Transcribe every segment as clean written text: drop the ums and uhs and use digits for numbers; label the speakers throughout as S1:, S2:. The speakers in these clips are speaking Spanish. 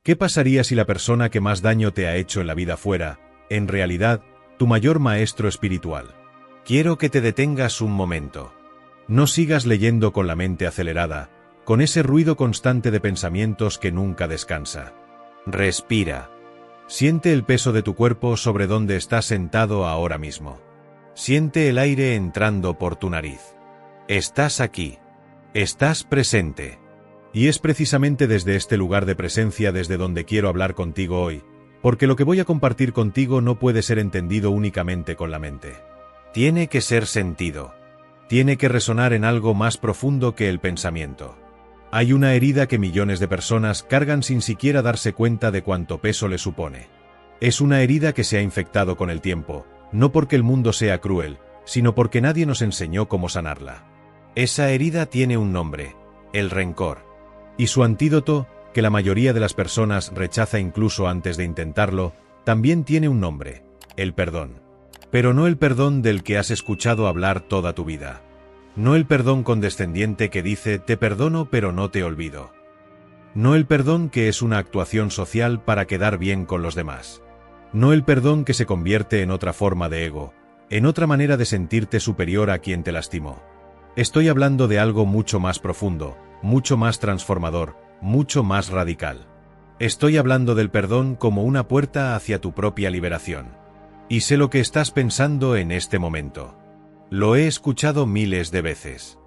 S1: ¿Qué pasaría si la persona que más daño te ha hecho en la vida fuera, en realidad, tu mayor maestro espiritual? Quiero que te detengas un momento. No sigas leyendo con la mente acelerada, con ese ruido constante de pensamientos que nunca descansa. Respira. Siente el peso de tu cuerpo sobre donde estás sentado ahora mismo. Siente el aire entrando por tu nariz. Estás aquí. Estás presente. Y es precisamente desde este lugar de presencia desde donde quiero hablar contigo hoy, porque lo que voy a compartir contigo no puede ser entendido únicamente con la mente. Tiene que ser sentido. Tiene que resonar en algo más profundo que el pensamiento. Hay una herida que millones de personas cargan sin siquiera darse cuenta de cuánto peso le supone. Es una herida que se ha infectado con el tiempo, no porque el mundo sea cruel, sino porque nadie nos enseñó cómo sanarla. Esa herida tiene un nombre, el rencor. Y su antídoto, que la mayoría de las personas rechaza incluso antes de intentarlo, también tiene un nombre, el perdón. Pero no el perdón del que has escuchado hablar toda tu vida. No el perdón condescendiente que dice te perdono pero no te olvido. No el perdón que es una actuación social para quedar bien con los demás. No el perdón que se convierte en otra forma de ego, en otra manera de sentirte superior a quien te lastimó. Estoy hablando de algo mucho más profundo, mucho más transformador, mucho más radical. Estoy hablando del perdón como una puerta hacia tu propia liberación. Y sé lo que estás pensando en este momento. Lo he escuchado miles de veces.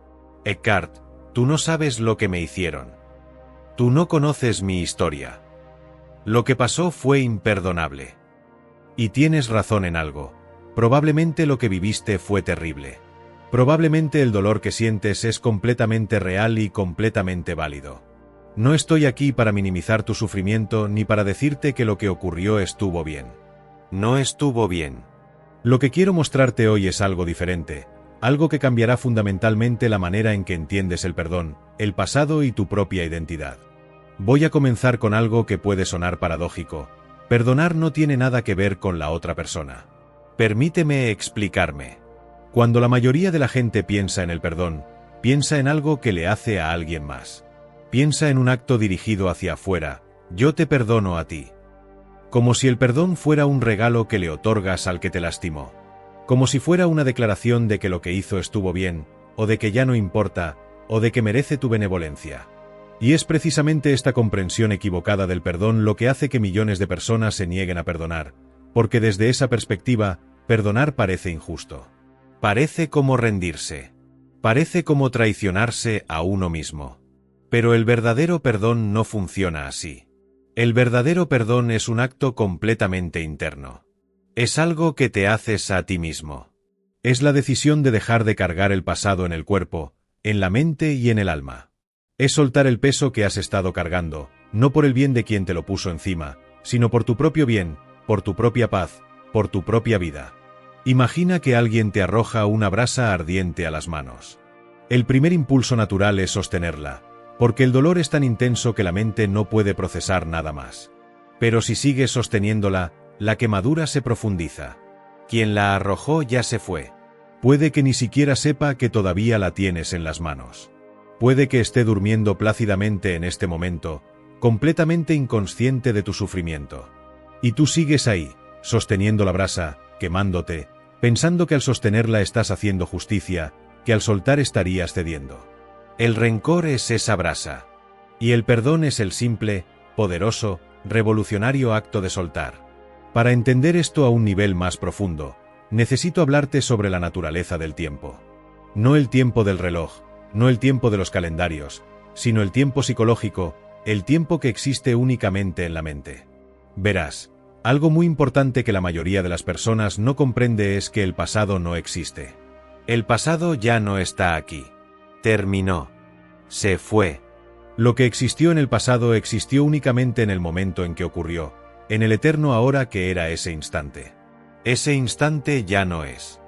S1: Eckhart, tú no sabes lo que me hicieron. Tú no conoces mi historia. Lo que pasó fue imperdonable. Y tienes razón en algo. Probablemente lo que viviste fue terrible. Probablemente el dolor que sientes es completamente real y completamente válido. No estoy aquí para minimizar tu sufrimiento ni para decirte que lo que ocurrió estuvo bien. No estuvo bien. Lo que quiero mostrarte hoy es algo diferente, algo que cambiará fundamentalmente la manera en que entiendes el perdón, el pasado y tu propia identidad. Voy a comenzar con algo que puede sonar paradójico. Perdonar no tiene nada que ver con la otra persona. Permíteme explicarme. Cuando la mayoría de la gente piensa en el perdón, piensa en algo que le hace a alguien más. Piensa en un acto dirigido hacia afuera, yo te perdono a ti. Como si el perdón fuera un regalo que le otorgas al que te lastimó. Como si fuera una declaración de que lo que hizo estuvo bien, o de que ya no importa, o de que merece tu benevolencia. Y es precisamente esta comprensión equivocada del perdón lo que hace que millones de personas se nieguen a perdonar, porque desde esa perspectiva, perdonar parece injusto. Parece como rendirse. Parece como traicionarse a uno mismo. Pero el verdadero perdón no funciona así. El verdadero perdón es un acto completamente interno. Es algo que te haces a ti mismo. Es la decisión de dejar de cargar el pasado en el cuerpo, en la mente y en el alma. Es soltar el peso que has estado cargando, no por el bien de quien te lo puso encima, sino por tu propio bien, por tu propia paz, por tu propia vida. Imagina que alguien te arroja una brasa ardiente a las manos. El primer impulso natural es sostenerla, porque el dolor es tan intenso que la mente no puede procesar nada más. Pero si sigues sosteniéndola, la quemadura se profundiza. Quien la arrojó ya se fue. Puede que ni siquiera sepa que todavía la tienes en las manos. Puede que esté durmiendo plácidamente en este momento, completamente inconsciente de tu sufrimiento. Y tú sigues ahí, sosteniendo la brasa, quemándote, pensando que al sostenerla estás haciendo justicia, que al soltar estarías cediendo. El rencor es esa brasa. Y el perdón es el simple, poderoso, revolucionario acto de soltar. Para entender esto a un nivel más profundo, necesito hablarte sobre la naturaleza del tiempo. No el tiempo del reloj, no el tiempo de los calendarios, sino el tiempo psicológico, el tiempo que existe únicamente en la mente. Verás, algo muy importante que la mayoría de las personas no comprende es que el pasado no existe. El pasado ya no está aquí. Terminó. Se fue. Lo que existió en el pasado existió únicamente en el momento en que ocurrió, en el eterno ahora que era ese instante. Ese instante ya no es.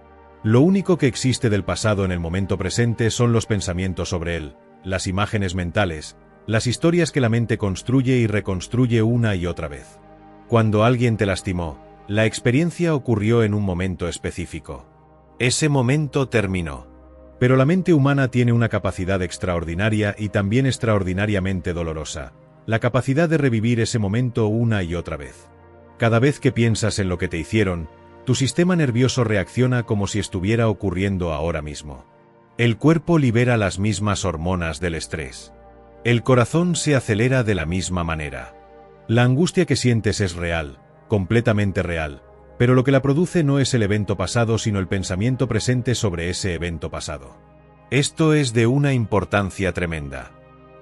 S1: Lo único que existe del pasado en el momento presente son los pensamientos sobre él, las imágenes mentales, las historias que la mente construye y reconstruye una y otra vez. Cuando alguien te lastimó, la experiencia ocurrió en un momento específico. Ese momento terminó. Pero la mente humana tiene una capacidad extraordinaria y también extraordinariamente dolorosa, la capacidad de revivir ese momento una y otra vez. Cada vez que piensas en lo que te hicieron, tu sistema nervioso reacciona como si estuviera ocurriendo ahora mismo. El cuerpo libera las mismas hormonas del estrés. El corazón se acelera de la misma manera. La angustia que sientes es real, completamente real, pero lo que la produce no es el evento pasado sino el pensamiento presente sobre ese evento pasado. Esto es de una importancia tremenda.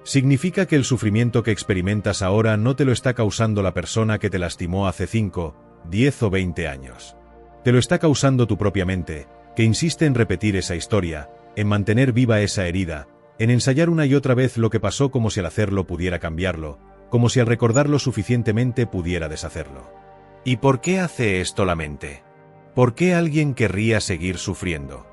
S1: Significa que el sufrimiento que experimentas ahora no te lo está causando la persona que te lastimó hace 5, 10 o 20 años. Te lo está causando tu propia mente, que insiste en repetir esa historia, en mantener viva esa herida, en ensayar una y otra vez lo que pasó como si al hacerlo pudiera cambiarlo, como si al recordarlo suficientemente pudiera deshacerlo. ¿Y por qué hace esto la mente? ¿Por qué alguien querría seguir sufriendo?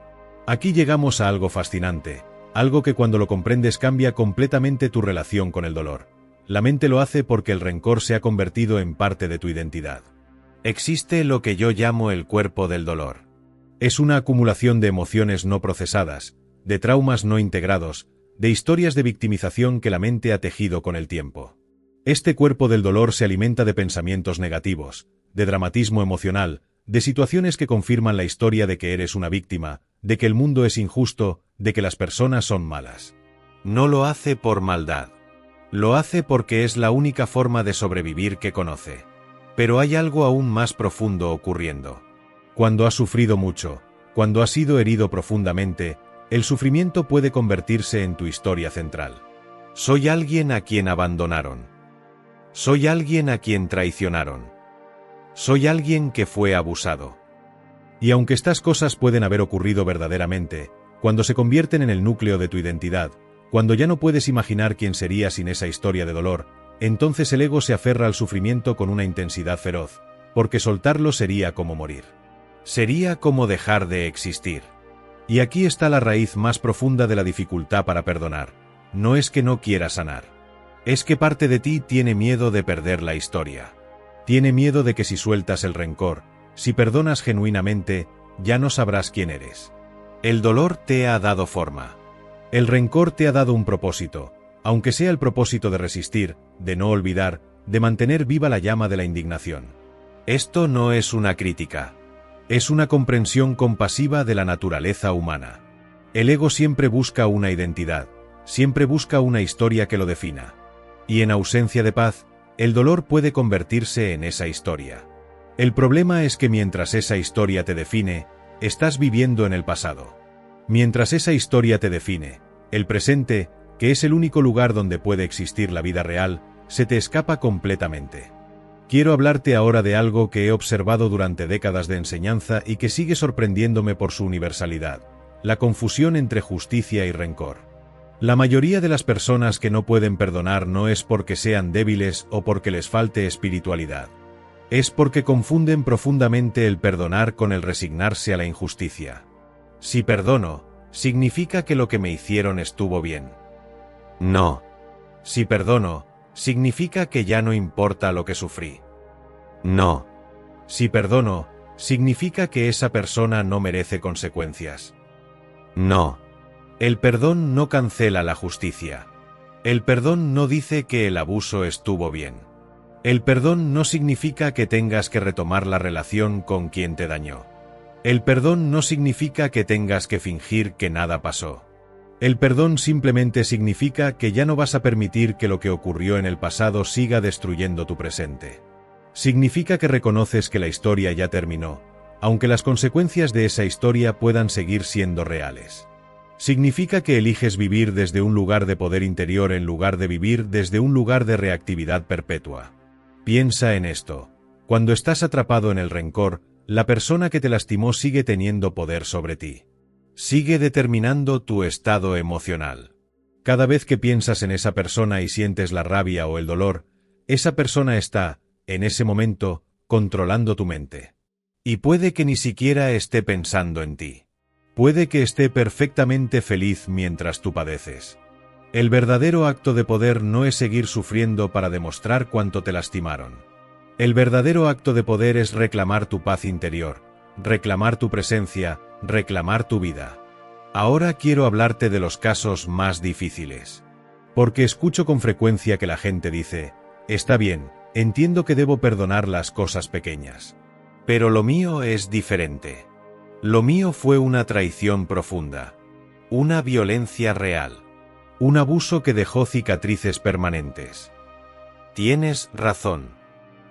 S1: Aquí llegamos a algo fascinante, algo que cuando lo comprendes cambia completamente tu relación con el dolor. La mente lo hace porque el rencor se ha convertido en parte de tu identidad. Existe lo que yo llamo el cuerpo del dolor. Es una acumulación de emociones no procesadas, de traumas no integrados, de historias de victimización que la mente ha tejido con el tiempo. Este cuerpo del dolor se alimenta de pensamientos negativos, de dramatismo emocional, de situaciones que confirman la historia de que eres una víctima, de que el mundo es injusto, de que las personas son malas. No lo hace por maldad. Lo hace porque es la única forma de sobrevivir que conoce. Pero hay algo aún más profundo ocurriendo. Cuando has sufrido mucho, cuando has sido herido profundamente, el sufrimiento puede convertirse en tu historia central. Soy alguien a quien abandonaron. Soy alguien a quien traicionaron. Soy alguien que fue abusado. Y aunque estas cosas pueden haber ocurrido verdaderamente, cuando se convierten en el núcleo de tu identidad, cuando ya no puedes imaginar quién sería sin esa historia de dolor, entonces el ego se aferra al sufrimiento con una intensidad feroz, porque soltarlo sería como morir. Sería como dejar de existir. Y aquí está la raíz más profunda de la dificultad para perdonar. No es que no quiera sanar. Es que parte de ti tiene miedo de perder la historia. Tiene miedo de que si sueltas el rencor, si perdonas genuinamente, ya no sabrás quién eres. El dolor te ha dado forma. El rencor te ha dado un propósito, aunque sea el propósito de resistir, de no olvidar, de mantener viva la llama de la indignación. Esto no es una crítica. Es una comprensión compasiva de la naturaleza humana. El ego siempre busca una identidad, siempre busca una historia que lo defina. Y en ausencia de paz, el dolor puede convertirse en esa historia. El problema es que mientras esa historia te define, estás viviendo en el pasado. Mientras esa historia te define, el presente, que es el único lugar donde puede existir la vida real, se te escapa completamente. Quiero hablarte ahora de algo que he observado durante décadas de enseñanza y que sigue sorprendiéndome por su universalidad: la confusión entre justicia y rencor. La mayoría de las personas que no pueden perdonar no es porque sean débiles o porque les falte espiritualidad. Es porque confunden profundamente el perdonar con el resignarse a la injusticia. Si perdono, significa que lo que me hicieron estuvo bien. No. Si perdono, significa que ya no importa lo que sufrí. No. Si perdono, significa que esa persona no merece consecuencias. No. El perdón no cancela la justicia. El perdón no dice que el abuso estuvo bien. El perdón no significa que tengas que retomar la relación con quien te dañó. El perdón no significa que tengas que fingir que nada pasó. El perdón simplemente significa que ya no vas a permitir que lo que ocurrió en el pasado siga destruyendo tu presente. Significa que reconoces que la historia ya terminó, aunque las consecuencias de esa historia puedan seguir siendo reales. Significa que eliges vivir desde un lugar de poder interior en lugar de vivir desde un lugar de reactividad perpetua. Piensa en esto. Cuando estás atrapado en el rencor, la persona que te lastimó sigue teniendo poder sobre ti. Sigue determinando tu estado emocional. Cada vez que piensas en esa persona y sientes la rabia o el dolor, esa persona está, en ese momento, controlando tu mente. Y puede que ni siquiera esté pensando en ti. Puede que esté perfectamente feliz mientras tú padeces. El verdadero acto de poder no es seguir sufriendo para demostrar cuánto te lastimaron. El verdadero acto de poder es reclamar tu paz interior, reclamar tu presencia, reclamar tu vida. Ahora quiero hablarte de los casos más difíciles. Porque escucho con frecuencia que la gente dice, está bien, entiendo que debo perdonar las cosas pequeñas. Pero lo mío es diferente. Lo mío fue una traición profunda. Una violencia real. Un abuso que dejó cicatrices permanentes. Tienes razón.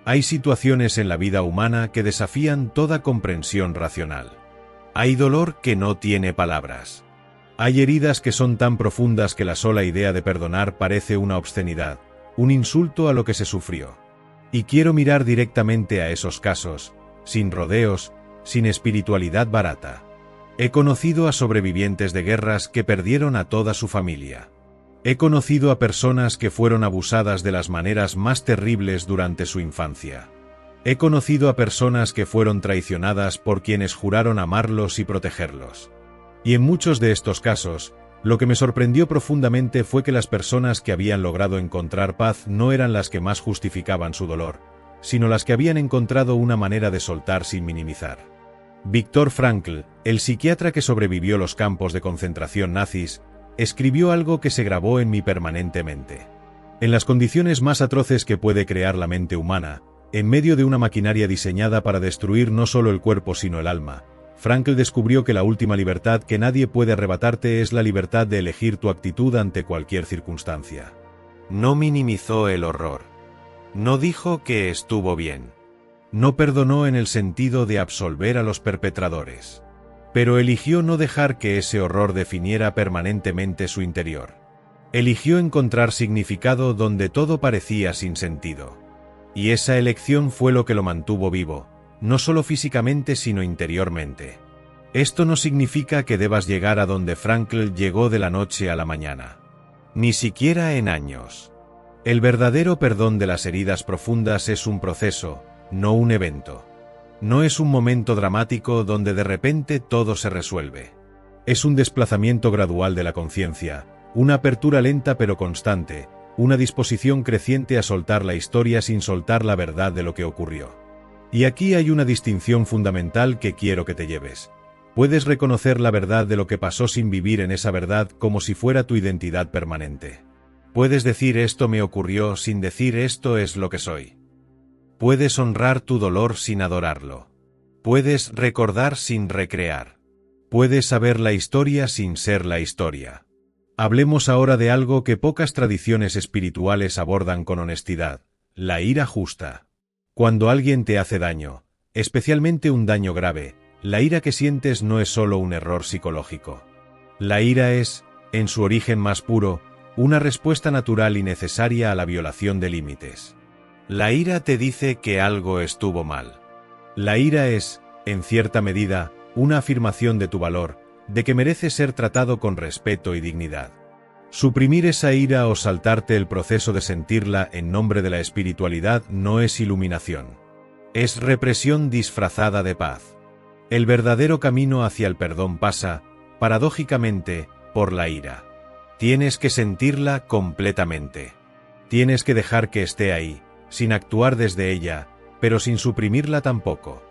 S1: Hay situaciones en la vida humana que desafían toda comprensión racional. Hay dolor que no tiene palabras. Hay heridas que son tan profundas que la sola idea de perdonar parece una obscenidad, un insulto a lo que se sufrió. Y quiero mirar directamente a esos casos, sin rodeos, sin espiritualidad barata. He conocido a sobrevivientes de guerras que perdieron a toda su familia. He conocido a personas que fueron abusadas de las maneras más terribles durante su infancia. He conocido a personas que fueron traicionadas por quienes juraron amarlos y protegerlos. Y en muchos de estos casos, lo que me sorprendió profundamente fue que las personas que habían logrado encontrar paz no eran las que más justificaban su dolor, sino las que habían encontrado una manera de soltar sin minimizar. Viktor Frankl, el psiquiatra que sobrevivió los campos de concentración nazis, escribió algo que se grabó en mí permanentemente. En las condiciones más atroces que puede crear la mente humana, en medio de una maquinaria diseñada para destruir no solo el cuerpo sino el alma, Frankl descubrió que la última libertad que nadie puede arrebatarte es la libertad de elegir tu actitud ante cualquier circunstancia. No minimizó el horror. No dijo que estuvo bien. No perdonó en el sentido de absolver a los perpetradores. Pero eligió no dejar que ese horror definiera permanentemente su interior. Eligió encontrar significado donde todo parecía sin sentido. Y esa elección fue lo que lo mantuvo vivo, no solo físicamente sino interiormente. Esto no significa que debas llegar a donde Frankl llegó de la noche a la mañana. Ni siquiera en años. El verdadero perdón de las heridas profundas es un proceso, no un evento. No es un momento dramático donde de repente todo se resuelve. Es un desplazamiento gradual de la conciencia, una apertura lenta pero constante, una disposición creciente a soltar la historia sin soltar la verdad de lo que ocurrió. Y aquí hay una distinción fundamental que quiero que te lleves. Puedes reconocer la verdad de lo que pasó sin vivir en esa verdad como si fuera tu identidad permanente. Puedes decir esto me ocurrió sin decir esto es lo que soy. Puedes honrar tu dolor sin adorarlo. Puedes recordar sin recrear. Puedes saber la historia sin ser la historia. Hablemos ahora de algo que pocas tradiciones espirituales abordan con honestidad: la ira justa. Cuando alguien te hace daño, especialmente un daño grave, la ira que sientes no es solo un error psicológico. La ira es, en su origen más puro, una respuesta natural y necesaria a la violación de límites. La ira te dice que algo estuvo mal. La ira es, en cierta medida, una afirmación de tu valor, de que mereces ser tratado con respeto y dignidad. Suprimir esa ira o saltarte el proceso de sentirla en nombre de la espiritualidad no es iluminación. Es represión disfrazada de paz. El verdadero camino hacia el perdón pasa, paradójicamente, por la ira. Tienes que sentirla completamente. Tienes que dejar que esté ahí, sin actuar desde ella, pero sin suprimirla tampoco.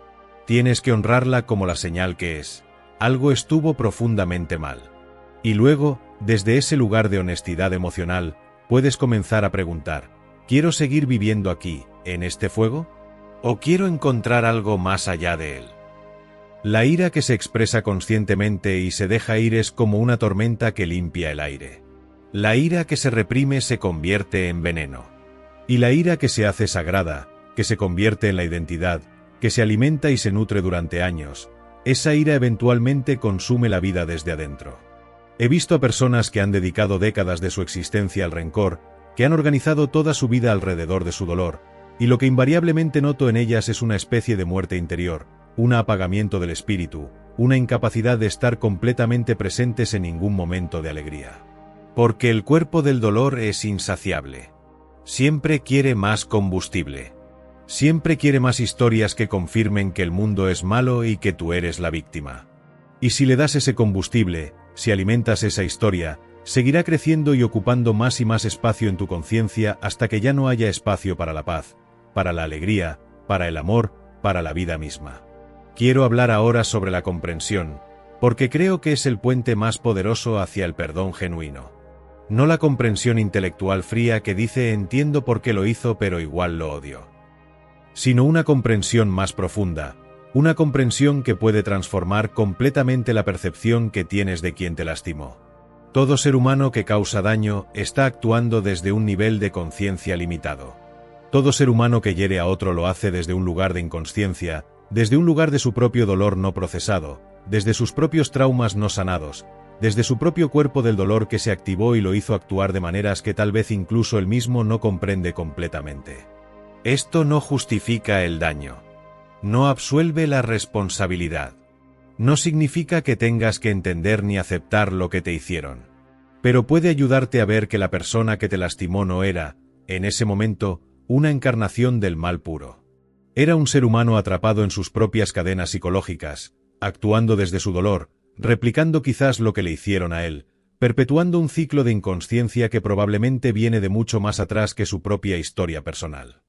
S1: Tienes que honrarla como la señal que es: algo estuvo profundamente mal. Y luego, desde ese lugar de honestidad emocional, puedes comenzar a preguntar: ¿quiero seguir viviendo aquí, en este fuego? ¿O quiero encontrar algo más allá de él? La ira que se expresa conscientemente y se deja ir es como una tormenta que limpia el aire. La ira que se reprime se convierte en veneno. Y la ira que se hace sagrada, que se convierte en la identidad, que se alimenta y se nutre durante años, esa ira eventualmente consume la vida desde adentro. He visto a personas que han dedicado décadas de su existencia al rencor, que han organizado toda su vida alrededor de su dolor, y lo que invariablemente noto en ellas es una especie de muerte interior, un apagamiento del espíritu, una incapacidad de estar completamente presentes en ningún momento de alegría. Porque el cuerpo del dolor es insaciable. Siempre quiere más combustible. Siempre quiere más historias que confirmen que el mundo es malo y que tú eres la víctima. Y si le das ese combustible, si alimentas esa historia, seguirá creciendo y ocupando más y más espacio en tu conciencia hasta que ya no haya espacio para la paz, para la alegría, para el amor, para la vida misma. Quiero hablar ahora sobre la comprensión, porque creo que es el puente más poderoso hacia el perdón genuino. No la comprensión intelectual fría que dice entiendo por qué lo hizo pero igual lo odio. Sino una comprensión más profunda, una comprensión que puede transformar completamente la percepción que tienes de quien te lastimó. Todo ser humano que causa daño está actuando desde un nivel de conciencia limitado. Todo ser humano que hiere a otro lo hace desde un lugar de inconsciencia, desde un lugar de su propio dolor no procesado, desde sus propios traumas no sanados, desde su propio cuerpo del dolor que se activó y lo hizo actuar de maneras que tal vez incluso él mismo no comprende completamente. Esto no justifica el daño. No absuelve la responsabilidad. No significa que tengas que entender ni aceptar lo que te hicieron. Pero puede ayudarte a ver que la persona que te lastimó no era, en ese momento, una encarnación del mal puro. Era un ser humano atrapado en sus propias cadenas psicológicas, actuando desde su dolor, replicando quizás lo que le hicieron a él, perpetuando un ciclo de inconsciencia que probablemente viene de mucho más atrás que su propia historia personal.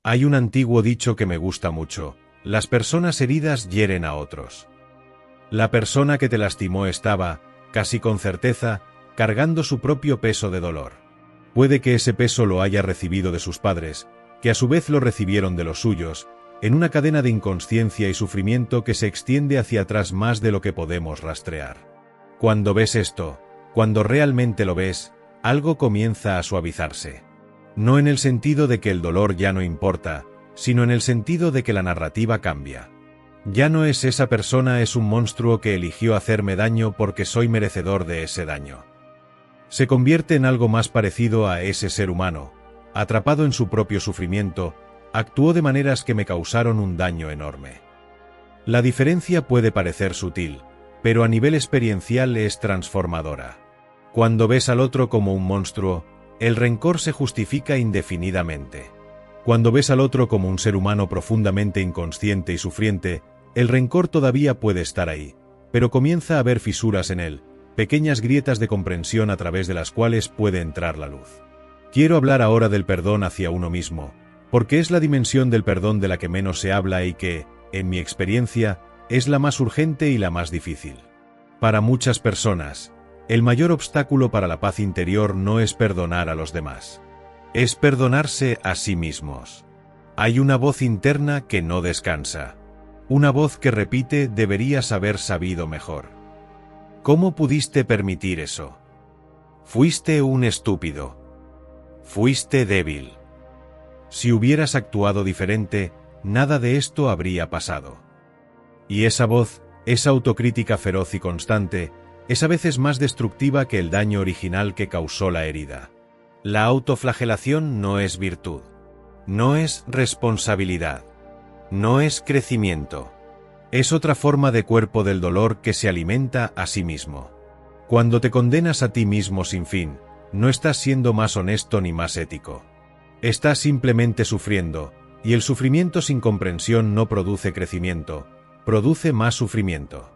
S1: Hay un antiguo dicho que me gusta mucho: las personas heridas hieren a otros. La persona que te lastimó estaba, casi con certeza, cargando su propio peso de dolor. Puede que ese peso lo haya recibido de sus padres, que a su vez lo recibieron de los suyos, en una cadena de inconsciencia y sufrimiento que se extiende hacia atrás más de lo que podemos rastrear. Cuando ves esto, cuando realmente lo ves, algo comienza a suavizarse. No en el sentido de que el dolor ya no importa, sino en el sentido de que la narrativa cambia. Ya no es esa persona es un monstruo que eligió hacerme daño porque soy merecedor de ese daño. Se convierte en algo más parecido a ese ser humano, atrapado en su propio sufrimiento, actuó de maneras que me causaron un daño enorme. La diferencia puede parecer sutil, pero a nivel experiencial es transformadora. Cuando ves al otro como un monstruo, el rencor se justifica indefinidamente. Cuando ves al otro como un ser humano profundamente inconsciente y sufriente, el rencor todavía puede estar ahí, pero comienza a haber fisuras en él, pequeñas grietas de comprensión a través de las cuales puede entrar la luz. Quiero hablar ahora del perdón hacia uno mismo, porque es la dimensión del perdón de la que menos se habla y que, en mi experiencia, es la más urgente y la más difícil. Para muchas personas, el mayor obstáculo para la paz interior no es perdonar a los demás. Es perdonarse a sí mismos. Hay una voz interna que no descansa. Una voz que repite deberías haber sabido mejor. ¿Cómo pudiste permitir eso? Fuiste un estúpido. Fuiste débil. Si hubieras actuado diferente, nada de esto habría pasado. Y esa voz, esa autocrítica feroz y constante, es a veces más destructiva que el daño original que causó la herida. La autoflagelación no es virtud. No es responsabilidad. No es crecimiento. Es otra forma de cuerpo del dolor que se alimenta a sí mismo. Cuando te condenas a ti mismo sin fin, no estás siendo más honesto ni más ético. Estás simplemente sufriendo, y el sufrimiento sin comprensión no produce crecimiento, produce más sufrimiento.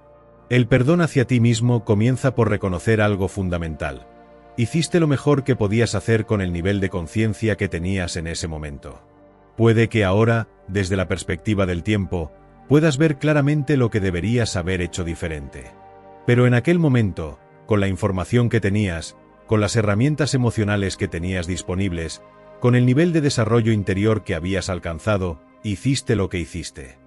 S1: El perdón hacia ti mismo comienza por reconocer algo fundamental. Hiciste lo mejor que podías hacer con el nivel de conciencia que tenías en ese momento. Puede que ahora, desde la perspectiva del tiempo, puedas ver claramente lo que deberías haber hecho diferente. Pero en aquel momento, con la información que tenías, con las herramientas emocionales que tenías disponibles, con el nivel de desarrollo interior que habías alcanzado, hiciste lo que hiciste.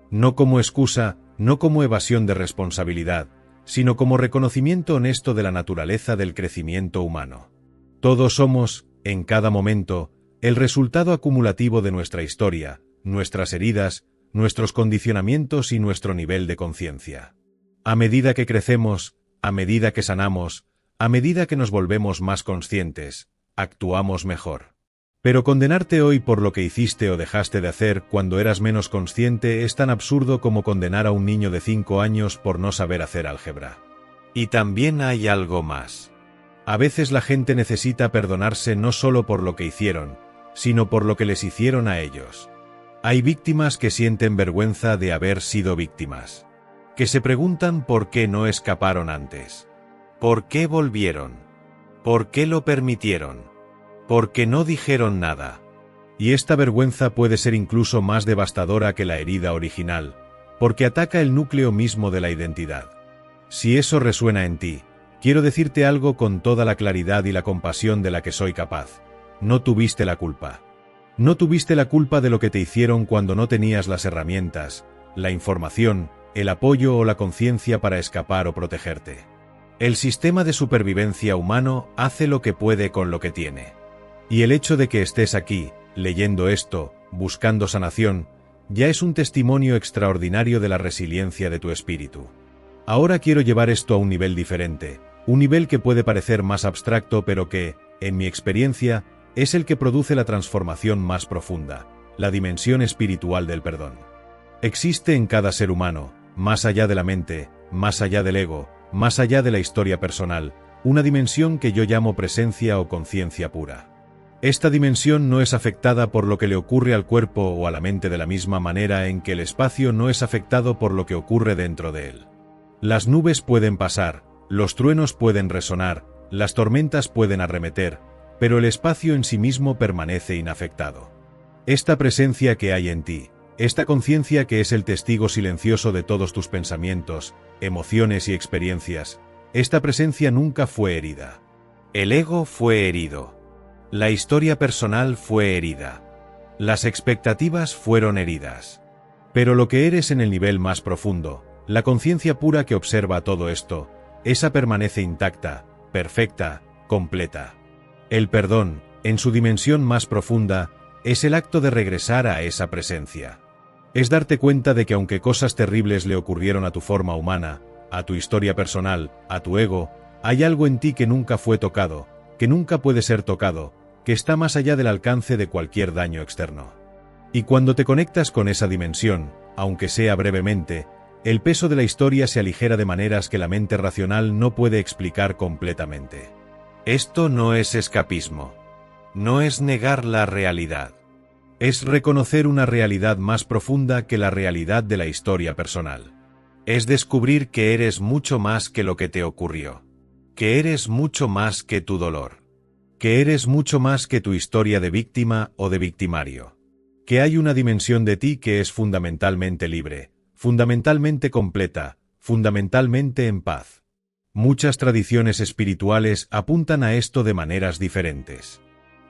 S1: No como excusa, no como evasión de responsabilidad, sino como reconocimiento honesto de la naturaleza del crecimiento humano. Todos somos, en cada momento, el resultado acumulativo de nuestra historia, nuestras heridas, nuestros condicionamientos y nuestro nivel de conciencia. A medida que crecemos, a medida que sanamos, a medida que nos volvemos más conscientes, actuamos mejor. Pero condenarte hoy por lo que hiciste o dejaste de hacer cuando eras menos consciente es tan absurdo como condenar a un niño de 5 años por no saber hacer álgebra. Y también hay algo más. A veces la gente necesita perdonarse no solo por lo que hicieron, sino por lo que les hicieron a ellos. Hay víctimas que sienten vergüenza de haber sido víctimas. Que se preguntan por qué no escaparon antes. ¿Por qué volvieron? ¿Por qué lo permitieron? Porque no dijeron nada. Y esta vergüenza puede ser incluso más devastadora que la herida original, porque ataca el núcleo mismo de la identidad. Si eso resuena en ti, Quiero decirte algo con toda la claridad y la compasión de la que soy capaz. No tuviste la culpa. No tuviste la culpa de lo que te hicieron cuando no tenías las herramientas, la información, el apoyo o la conciencia para escapar o protegerte. El sistema de supervivencia humano hace lo que puede con lo que tiene. Y el hecho de que estés aquí, leyendo esto, buscando sanación, ya es un testimonio extraordinario de la resiliencia de tu espíritu. Ahora quiero llevar esto a un nivel diferente, un nivel que puede parecer más abstracto pero que, en mi experiencia, es el que produce la transformación más profunda, la dimensión espiritual del perdón. Existe en cada ser humano, más allá de la mente, más allá del ego, más allá de la historia personal, una dimensión que yo llamo presencia o conciencia pura. Esta dimensión no es afectada por lo que le ocurre al cuerpo o a la mente de la misma manera en que el espacio no es afectado por lo que ocurre dentro de él. Las nubes pueden pasar, los truenos pueden resonar, las tormentas pueden arremeter, pero el espacio en sí mismo permanece inafectado. Esta presencia que hay en ti, esta conciencia que es el testigo silencioso de todos tus pensamientos, emociones y experiencias, esta presencia nunca fue herida. El ego fue herido. La historia personal fue herida. Las expectativas fueron heridas. Pero lo que eres en el nivel más profundo, la conciencia pura que observa todo esto, esa permanece intacta, perfecta, completa. El perdón, en su dimensión más profunda, es el acto de regresar a esa presencia. Es darte cuenta de que aunque cosas terribles le ocurrieron a tu forma humana, a tu historia personal, a tu ego, hay algo en ti que nunca fue tocado, que nunca puede ser tocado, que está más allá del alcance de cualquier daño externo. Y cuando te conectas con esa dimensión, aunque sea brevemente, el peso de la historia se aligera de maneras que la mente racional no puede explicar completamente. Esto no es escapismo. No es negar la realidad. Es reconocer una realidad más profunda que la realidad de la historia personal. Es descubrir que eres mucho más que lo que te ocurrió. Que eres mucho más que tu dolor. Que eres mucho más que tu historia de víctima o de victimario. Que hay una dimensión de ti que es fundamentalmente libre, fundamentalmente completa, fundamentalmente en paz. Muchas tradiciones espirituales apuntan a esto de maneras diferentes.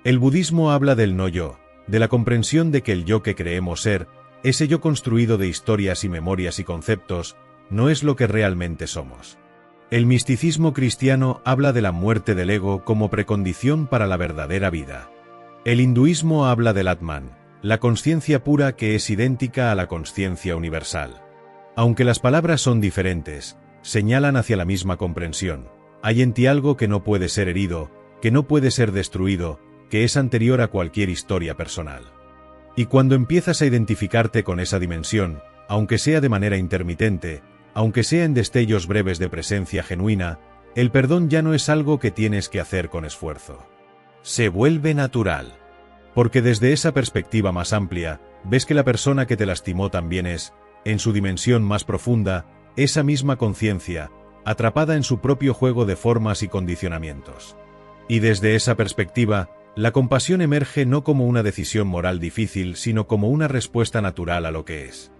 S1: El budismo habla del no-yo, de la comprensión de que el yo que creemos ser, ese yo construido de historias y memorias y conceptos, no es lo que realmente somos. El misticismo cristiano habla de la muerte del ego como precondición para la verdadera vida. El hinduismo habla del Atman, la consciencia pura que es idéntica a la consciencia universal. Aunque las palabras son diferentes, señalan hacia la misma comprensión. Hay en ti algo que no puede ser herido, que no puede ser destruido, que es anterior a cualquier historia personal. Y cuando empiezas a identificarte con esa dimensión, aunque sea de manera intermitente, aunque sea en destellos breves de presencia genuina, el perdón ya no es algo que tienes que hacer con esfuerzo. Se vuelve natural. Porque desde esa perspectiva más amplia, ves que la persona que te lastimó también es, en su dimensión más profunda, esa misma conciencia, atrapada en su propio juego de formas y condicionamientos. Y desde esa perspectiva, la compasión emerge no como una decisión moral difícil, sino como una respuesta natural a lo que es.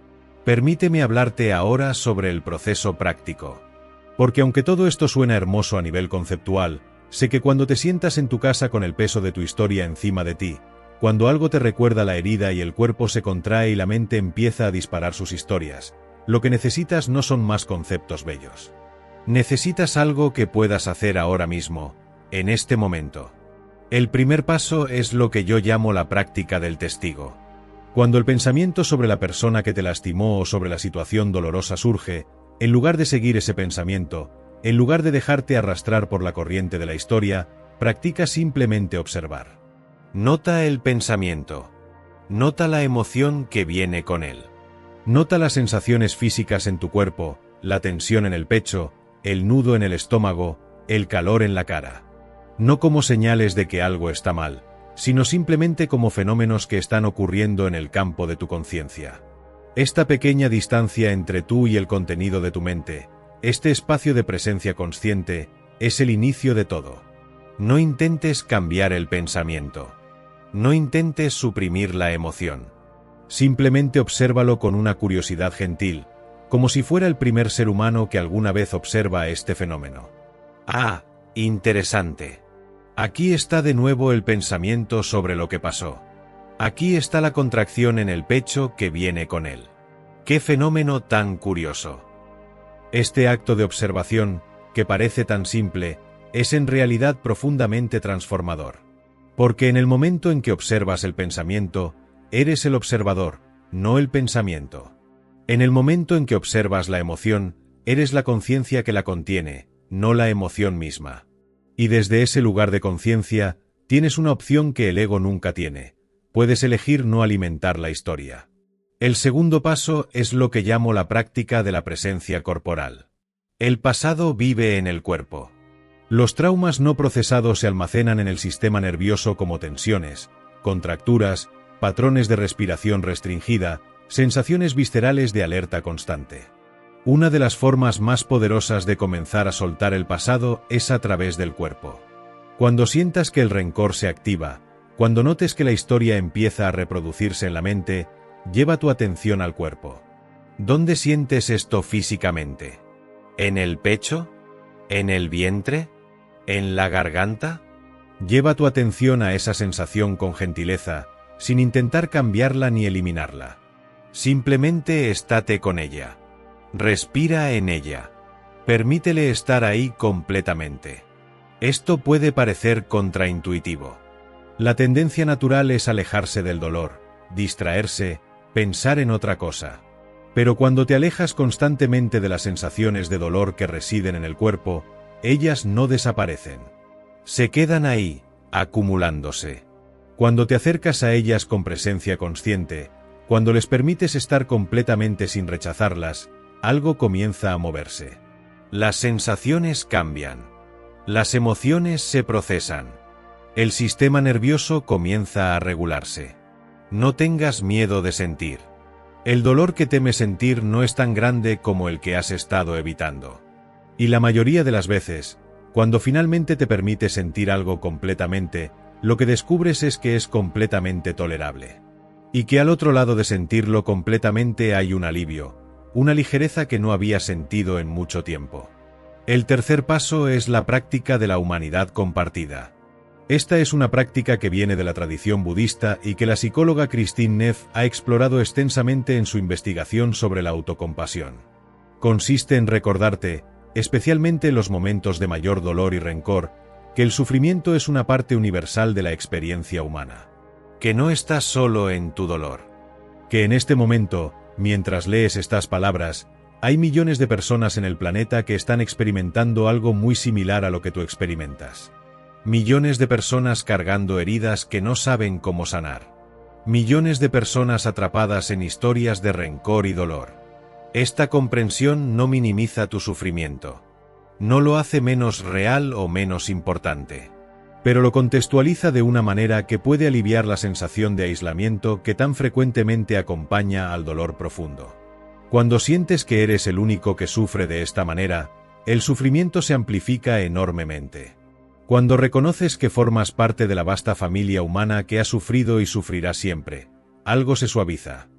S1: Permíteme hablarte ahora sobre el proceso práctico. Porque aunque todo esto suena hermoso a nivel conceptual, sé que cuando te sientas en tu casa con el peso de tu historia encima de ti, cuando algo te recuerda la herida y el cuerpo se contrae y la mente empieza a disparar sus historias, lo que necesitas no son más conceptos bellos. Necesitas algo que puedas hacer ahora mismo, en este momento. El primer paso es lo que yo llamo la práctica del testigo. Cuando el pensamiento sobre la persona que te lastimó o sobre la situación dolorosa surge, en lugar de seguir ese pensamiento, en lugar de dejarte arrastrar por la corriente de la historia, practica simplemente observar. Nota el pensamiento. Nota la emoción que viene con él. Nota las sensaciones físicas en tu cuerpo, la tensión en el pecho, el nudo en el estómago, el calor en la cara. No como señales de que algo está mal, sino simplemente como fenómenos que están ocurriendo en el campo de tu conciencia. Esta pequeña distancia entre tú y el contenido de tu mente, este espacio de presencia consciente, es el inicio de todo. No intentes cambiar el pensamiento. No intentes suprimir la emoción. Simplemente obsérvalo con una curiosidad gentil, como si fuera el primer ser humano que alguna vez observa este fenómeno. Ah, interesante. Aquí está de nuevo el pensamiento sobre lo que pasó. Aquí está la contracción en el pecho que viene con él. ¡Qué fenómeno tan curioso! Este acto de observación, que parece tan simple, es en realidad profundamente transformador. Porque en el momento en que observas el pensamiento, eres el observador, no el pensamiento. En el momento en que observas la emoción, eres la conciencia que la contiene, no la emoción misma. Y desde ese lugar de conciencia, tienes una opción que el ego nunca tiene. Puedes elegir no alimentar la historia. El segundo paso es lo que llamo la práctica de la presencia corporal. El pasado vive en el cuerpo. Los traumas no procesados se almacenan en el sistema nervioso como tensiones, contracturas, patrones de respiración restringida, sensaciones viscerales de alerta constante. Una de las formas más poderosas de comenzar a soltar el pasado es a través del cuerpo. Cuando sientas que el rencor se activa, cuando notes que la historia empieza a reproducirse en la mente, lleva tu atención al cuerpo. ¿Dónde sientes esto físicamente? ¿En el pecho? ¿En el vientre? ¿En la garganta? Lleva tu atención a esa sensación con gentileza, sin intentar cambiarla ni eliminarla. Simplemente estate con ella. Respira en ella. Permítele estar ahí completamente. Esto puede parecer contraintuitivo. La tendencia natural es alejarse del dolor, distraerse, pensar en otra cosa. Pero cuando te alejas constantemente de las sensaciones de dolor que residen en el cuerpo, ellas no desaparecen. Se quedan ahí, acumulándose. Cuando te acercas a ellas con presencia consciente, cuando les permites estar completamente sin rechazarlas, algo comienza a moverse. Las sensaciones cambian. Las emociones se procesan. El sistema nervioso comienza a regularse. No tengas miedo de sentir. El dolor que temes sentir no es tan grande como el que has estado evitando. Y la mayoría de las veces, cuando finalmente te permites sentir algo completamente, lo que descubres es que es completamente tolerable. Y que al otro lado de sentirlo completamente hay un alivio, una ligereza que no había sentido en mucho tiempo. El tercer paso es la práctica de la humanidad compartida. Esta es una práctica que viene de la tradición budista y que la psicóloga Christine Neff ha explorado extensamente en su investigación sobre la autocompasión. Consiste en recordarte, especialmente en los momentos de mayor dolor y rencor, que el sufrimiento es una parte universal de la experiencia humana. Que no estás solo en tu dolor. Que en este momento, mientras lees estas palabras, hay millones de personas en el planeta que están experimentando algo muy similar a lo que tú experimentas. Millones de personas cargando heridas que no saben cómo sanar. Millones de personas atrapadas en historias de rencor y dolor. Esta comprensión no minimiza tu sufrimiento. No lo hace menos real o menos importante. Pero lo contextualiza de una manera que puede aliviar la sensación de aislamiento que tan frecuentemente acompaña al dolor profundo. Cuando sientes que eres el único que sufre de esta manera, el sufrimiento se amplifica enormemente. Cuando reconoces que formas parte de la vasta familia humana que ha sufrido y sufrirá siempre, algo se suaviza.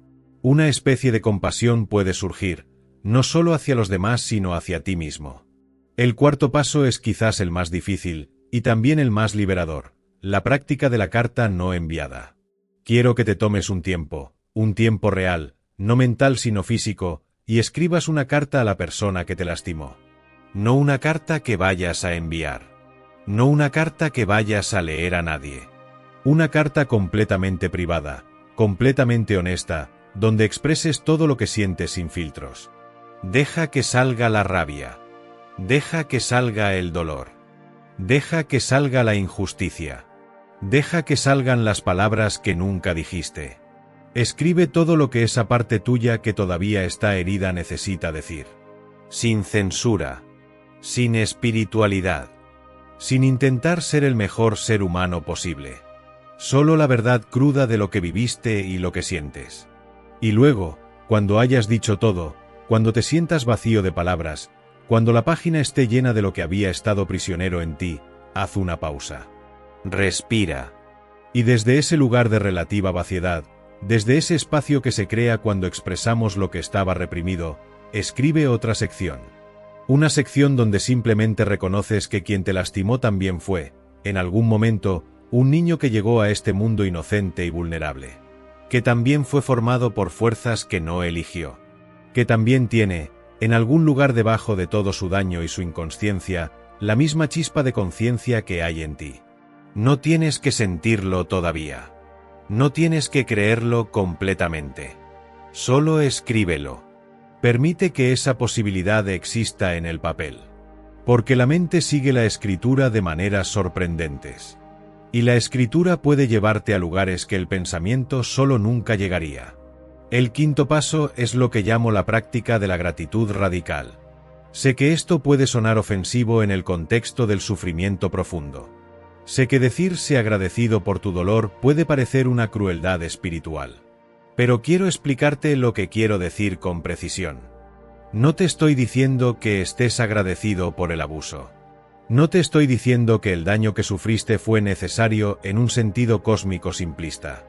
S1: Una especie de compasión puede surgir, no solo hacia los demás sino hacia ti mismo. El cuarto paso es quizás el más difícil, y también el más liberador, la práctica de la carta no enviada. Quiero que te tomes un tiempo real, no mental sino físico, y escribas una carta a la persona que te lastimó. No una carta que vayas a enviar. No una carta que vayas a leer a nadie. Una carta completamente privada, completamente honesta, donde expreses todo lo que sientes sin filtros. Deja que salga la rabia. Deja que salga el dolor. Deja que salga la injusticia. Deja que salgan las palabras que nunca dijiste. Escribe todo lo que esa parte tuya que todavía está herida necesita decir. Sin censura. Sin espiritualidad. Sin intentar ser el mejor ser humano posible. Solo la verdad cruda de lo que viviste y lo que sientes. Y luego, cuando hayas dicho todo, cuando te sientas vacío de palabras, cuando la página esté llena de lo que había estado prisionero en ti, haz una pausa. Respira. Y desde ese lugar de relativa vaciedad, desde ese espacio que se crea cuando expresamos lo que estaba reprimido, escribe otra sección. Una sección donde simplemente reconoces que quien te lastimó también fue, en algún momento, un niño que llegó a este mundo inocente y vulnerable. Que también fue formado por fuerzas que no eligió. Que también tiene, en algún lugar debajo de todo su daño y su inconsciencia, la misma chispa de conciencia que hay en ti. No tienes que sentirlo todavía. No tienes que creerlo completamente. Solo escríbelo. Permite que esa posibilidad exista en el papel. Porque la mente sigue la escritura de maneras sorprendentes. Y la escritura puede llevarte a lugares que el pensamiento solo nunca llegaría. El quinto paso es lo que llamo la práctica de la gratitud radical. Sé que esto puede sonar ofensivo en el contexto del sufrimiento profundo. Sé que decirse agradecido por tu dolor puede parecer una crueldad espiritual. Pero quiero explicarte lo que quiero decir con precisión. No te estoy diciendo que estés agradecido por el abuso. No te estoy diciendo que el daño que sufriste fue necesario en un sentido cósmico simplista.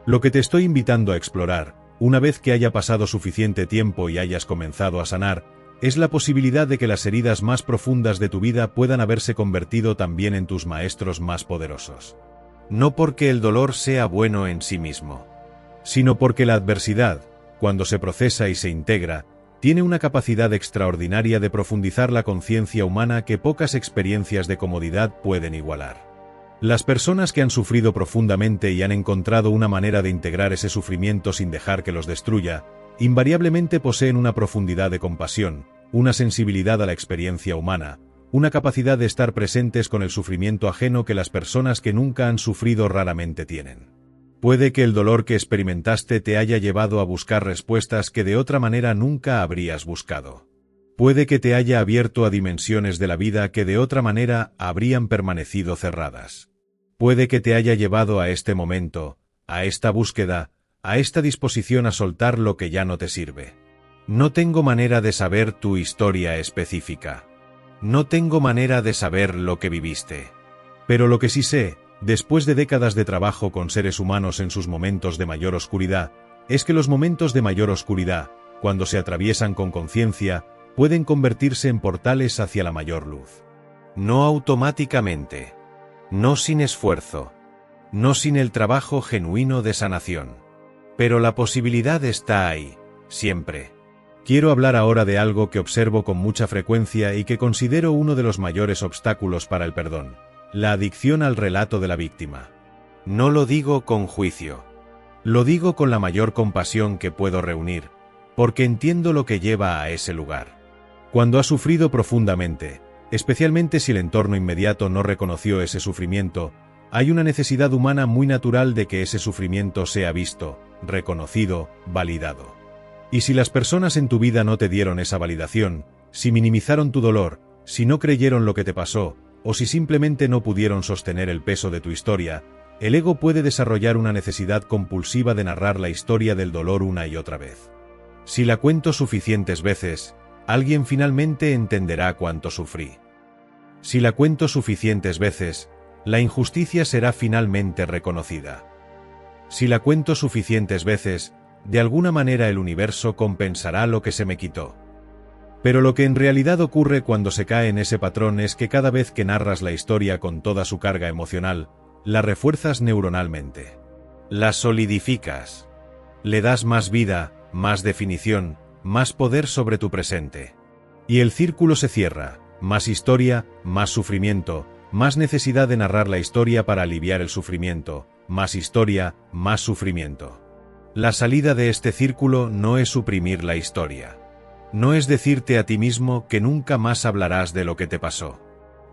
S1: Lo que te estoy invitando a explorar, una vez que haya pasado suficiente tiempo y hayas comenzado a sanar, es la posibilidad de que las heridas más profundas de tu vida puedan haberse convertido también en tus maestros más poderosos. No porque el dolor sea bueno en sí mismo, sino porque la adversidad, cuando se procesa y se integra, tiene una capacidad extraordinaria de profundizar la conciencia humana que pocas experiencias de comodidad pueden igualar. Las personas que han sufrido profundamente y han encontrado una manera de integrar ese sufrimiento sin dejar que los destruya, invariablemente poseen una profundidad de compasión, una sensibilidad a la experiencia humana, una capacidad de estar presentes con el sufrimiento ajeno que las personas que nunca han sufrido raramente tienen. Puede que el dolor que experimentaste te haya llevado a buscar respuestas que de otra manera nunca habrías buscado. Puede que te haya abierto a dimensiones de la vida que de otra manera habrían permanecido cerradas. Puede que te haya llevado a este momento, a esta búsqueda, a esta disposición a soltar lo que ya no te sirve. No tengo manera de saber tu historia específica. No tengo manera de saber lo que viviste. Pero lo que sí sé, después de décadas de trabajo con seres humanos en sus momentos de mayor oscuridad, es que los momentos de mayor oscuridad, cuando se atraviesan con conciencia, pueden convertirse en portales hacia la mayor luz. No automáticamente. No sin esfuerzo. No sin el trabajo genuino de sanación. Pero la posibilidad está ahí, siempre. Quiero hablar ahora de algo que observo con mucha frecuencia y que considero uno de los mayores obstáculos para el perdón: la adicción al relato de la víctima. No lo digo con juicio. Lo digo con la mayor compasión que puedo reunir, porque entiendo lo que lleva a ese lugar. Cuando has sufrido profundamente, especialmente si el entorno inmediato no reconoció ese sufrimiento, hay una necesidad humana muy natural de que ese sufrimiento sea visto, reconocido, validado. Y si las personas en tu vida no te dieron esa validación, si minimizaron tu dolor, si no creyeron lo que te pasó, o si simplemente no pudieron sostener el peso de tu historia, el ego puede desarrollar una necesidad compulsiva de narrar la historia del dolor una y otra vez. Si la cuento suficientes veces, alguien finalmente entenderá cuánto sufrí. Si la cuento suficientes veces, la injusticia será finalmente reconocida. Si la cuento suficientes veces, de alguna manera el universo compensará lo que se me quitó. Pero lo que en realidad ocurre cuando se cae en ese patrón es que cada vez que narras la historia con toda su carga emocional, la refuerzas neuronalmente. La solidificas. Le das más vida, más definición, más poder sobre tu presente. Y el círculo se cierra: más historia, más sufrimiento, más necesidad de narrar la historia para aliviar el sufrimiento, más historia, más sufrimiento. La salida de este círculo no es suprimir la historia. No es decirte a ti mismo que nunca más hablarás de lo que te pasó.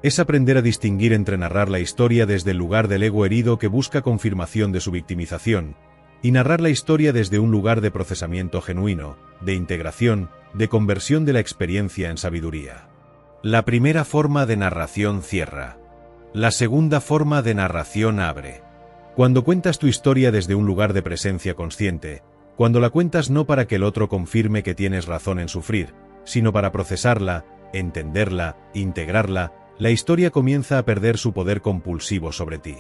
S1: Es aprender a distinguir entre narrar la historia desde el lugar del ego herido que busca confirmación de su victimización, y narrar la historia desde un lugar de procesamiento genuino, de integración, de conversión de la experiencia en sabiduría. La primera forma de narración cierra. La segunda forma de narración abre. Cuando cuentas tu historia desde un lugar de presencia consciente, cuando la cuentas no para que el otro confirme que tienes razón en sufrir, sino para procesarla, entenderla, integrarla, la historia comienza a perder su poder compulsivo sobre ti.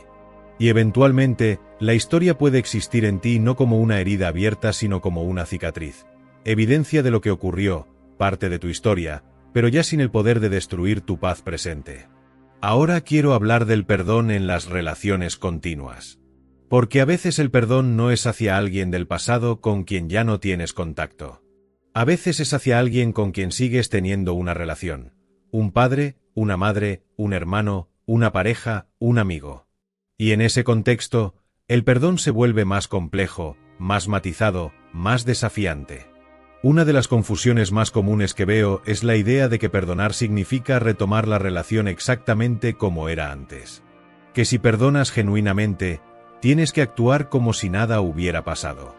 S1: Y eventualmente, la historia puede existir en ti no como una herida abierta sino como una cicatriz, evidencia de lo que ocurrió, parte de tu historia, pero ya sin el poder de destruir tu paz presente. Ahora quiero hablar del perdón en las relaciones continuas. Porque a veces el perdón no es hacia alguien del pasado con quien ya no tienes contacto. A veces es hacia alguien con quien sigues teniendo una relación. Un padre, una madre, un hermano, una pareja, un amigo. Y en ese contexto, el perdón se vuelve más complejo, más matizado, más desafiante. Una de las confusiones más comunes que veo es la idea de que perdonar significa retomar la relación exactamente como era antes. Que si perdonas genuinamente, tienes que actuar como si nada hubiera pasado.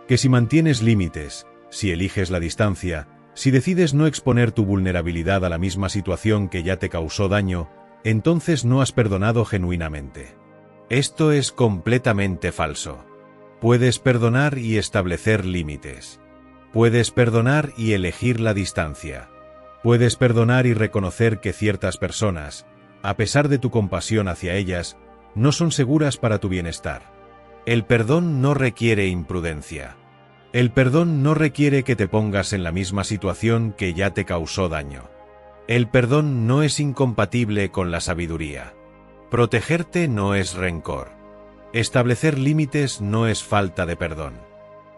S1: Que si mantienes límites, si eliges la distancia, si decides no exponer tu vulnerabilidad a la misma situación que ya te causó daño, entonces no has perdonado genuinamente. Esto es completamente falso. Puedes perdonar y establecer límites. Puedes perdonar y elegir la distancia. Puedes perdonar y reconocer que ciertas personas, a pesar de tu compasión hacia ellas, no son seguras para tu bienestar. El perdón no requiere imprudencia. El perdón no requiere que te pongas en la misma situación que ya te causó daño. El perdón no es incompatible con la sabiduría. Protegerte no es rencor. Establecer límites no es falta de perdón.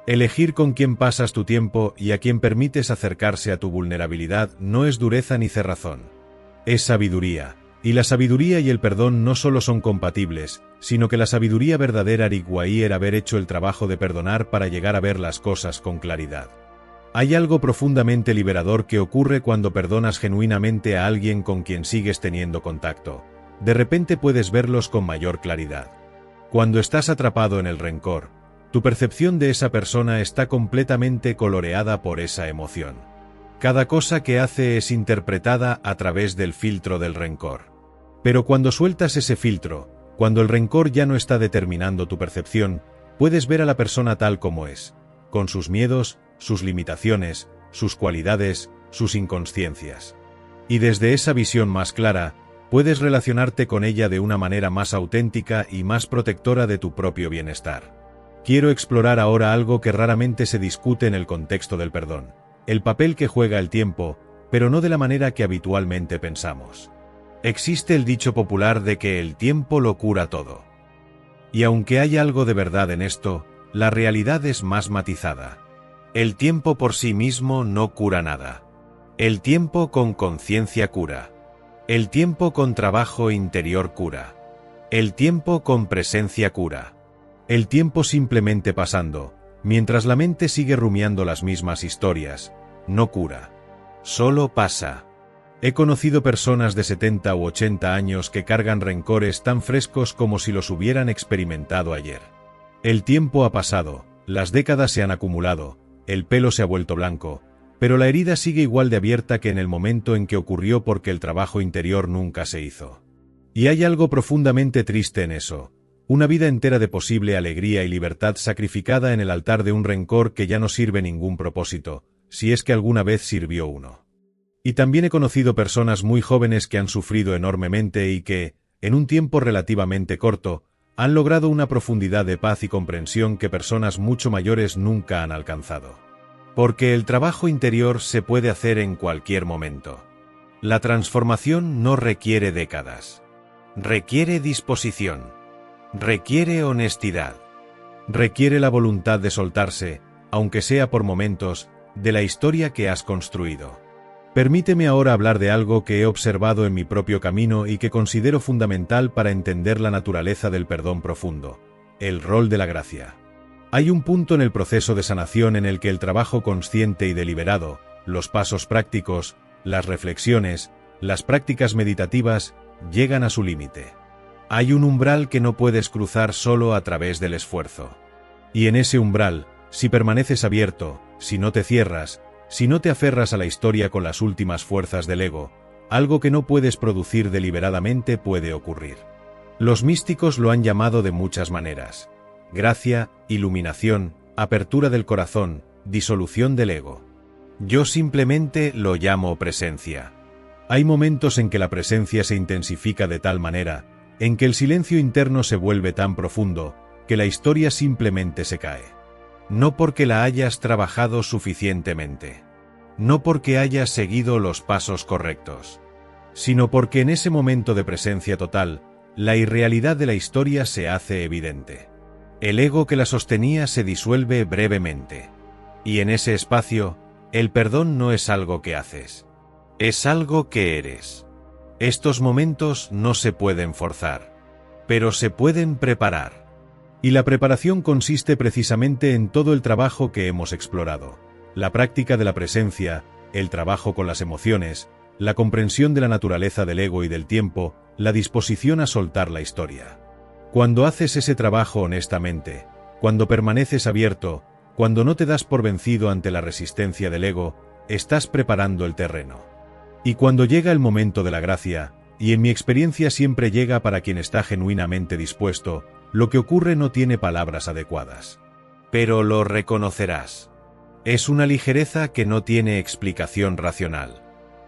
S1: Elegir con quién pasas tu tiempo y a quién permites acercarse a tu vulnerabilidad no es dureza ni cerrazón. Es sabiduría, y la sabiduría y el perdón no solo son compatibles, sino que la sabiduría verdadera requiere haber hecho el trabajo de perdonar para llegar a ver las cosas con claridad. Hay algo profundamente liberador que ocurre cuando perdonas genuinamente a alguien con quien sigues teniendo contacto. De repente puedes verlos con mayor claridad. Cuando estás atrapado en el rencor, tu percepción de esa persona está completamente coloreada por esa emoción. Cada cosa que hace es interpretada a través del filtro del rencor. Pero cuando sueltas ese filtro, cuando el rencor ya no está determinando tu percepción, puedes ver a la persona tal como es, con sus miedos, sus limitaciones, sus cualidades, sus inconsciencias. Y desde esa visión más clara, puedes relacionarte con ella de una manera más auténtica y más protectora de tu propio bienestar. Quiero explorar ahora algo que raramente se discute en el contexto del perdón: el papel que juega el tiempo, pero no de la manera que habitualmente pensamos. Existe el dicho popular de que el tiempo lo cura todo. Y aunque hay algo de verdad en esto, la realidad es más matizada. El tiempo por sí mismo no cura nada. El tiempo con conciencia cura. El tiempo con trabajo interior cura. El tiempo con presencia cura. El tiempo simplemente pasando, mientras la mente sigue rumiando las mismas historias, no cura. Solo pasa. He conocido personas de 70 u 80 años que cargan rencores tan frescos como si los hubieran experimentado ayer. El tiempo ha pasado, las décadas se han acumulado, el pelo se ha vuelto blanco, pero la herida sigue igual de abierta que en el momento en que ocurrió porque el trabajo interior nunca se hizo. Y hay algo profundamente triste en eso. Una vida entera de posible alegría y libertad sacrificada en el altar de un rencor que ya no sirve ningún propósito, si es que alguna vez sirvió uno. Y también he conocido personas muy jóvenes que han sufrido enormemente y que, en un tiempo relativamente corto, han logrado una profundidad de paz y comprensión que personas mucho mayores nunca han alcanzado. Porque el trabajo interior se puede hacer en cualquier momento. La transformación no requiere décadas. Requiere disposición. Requiere honestidad. Requiere la voluntad de soltarse, aunque sea por momentos, de la historia que has construido. Permíteme ahora hablar de algo que he observado en mi propio camino y que considero fundamental para entender la naturaleza del perdón profundo: el rol de la gracia. Hay un punto en el proceso de sanación en el que el trabajo consciente y deliberado, los pasos prácticos, las reflexiones, las prácticas meditativas, llegan a su límite. Hay un umbral que no puedes cruzar solo a través del esfuerzo. Y en ese umbral, si permaneces abierto, si no te cierras, si no te aferras a la historia con las últimas fuerzas del ego, algo que no puedes producir deliberadamente puede ocurrir. Los místicos lo han llamado de muchas maneras: gracia, iluminación, apertura del corazón, disolución del ego. Yo simplemente lo llamo presencia. Hay momentos en que la presencia se intensifica de tal manera, en que el silencio interno se vuelve tan profundo, que la historia simplemente se cae. No porque la hayas trabajado suficientemente. no porque hayas seguido los pasos correctos, sino porque en ese momento de presencia total, la irrealidad de la historia se hace evidente. El ego que la sostenía se disuelve brevemente. Y en ese espacio, el perdón no es algo que haces, es algo que eres. Estos momentos no se pueden forzar, pero se pueden preparar. Y la preparación consiste precisamente en todo el trabajo que hemos explorado: la práctica de la presencia, el trabajo con las emociones, la comprensión de la naturaleza del ego y del tiempo, la disposición a soltar la historia. Cuando haces ese trabajo honestamente, cuando permaneces abierto, cuando no te das por vencido ante la resistencia del ego, estás preparando el terreno. Y cuando llega el momento de la gracia, y en mi experiencia siempre llega para quien está genuinamente dispuesto, lo que ocurre no tiene palabras adecuadas. Pero lo reconocerás. Es una ligereza que no tiene explicación racional.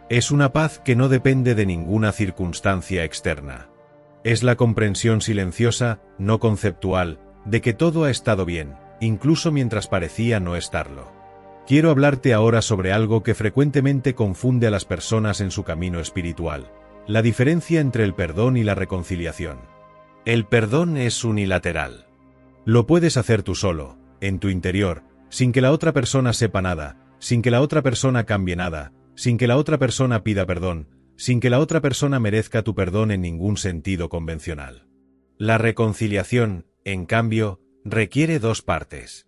S1: Es una paz que no depende de ninguna circunstancia externa. Es la comprensión silenciosa, no conceptual, de que todo ha estado bien, incluso mientras parecía no estarlo. Quiero hablarte ahora sobre algo que frecuentemente confunde a las personas en su camino espiritual: la diferencia entre el perdón y la reconciliación. El perdón es unilateral. Lo puedes hacer tú solo, en tu interior, sin que la otra persona sepa nada, sin que la otra persona cambie nada, sin que la otra persona pida perdón, sin que la otra persona merezca tu perdón en ningún sentido convencional. La reconciliación, en cambio, requiere dos partes.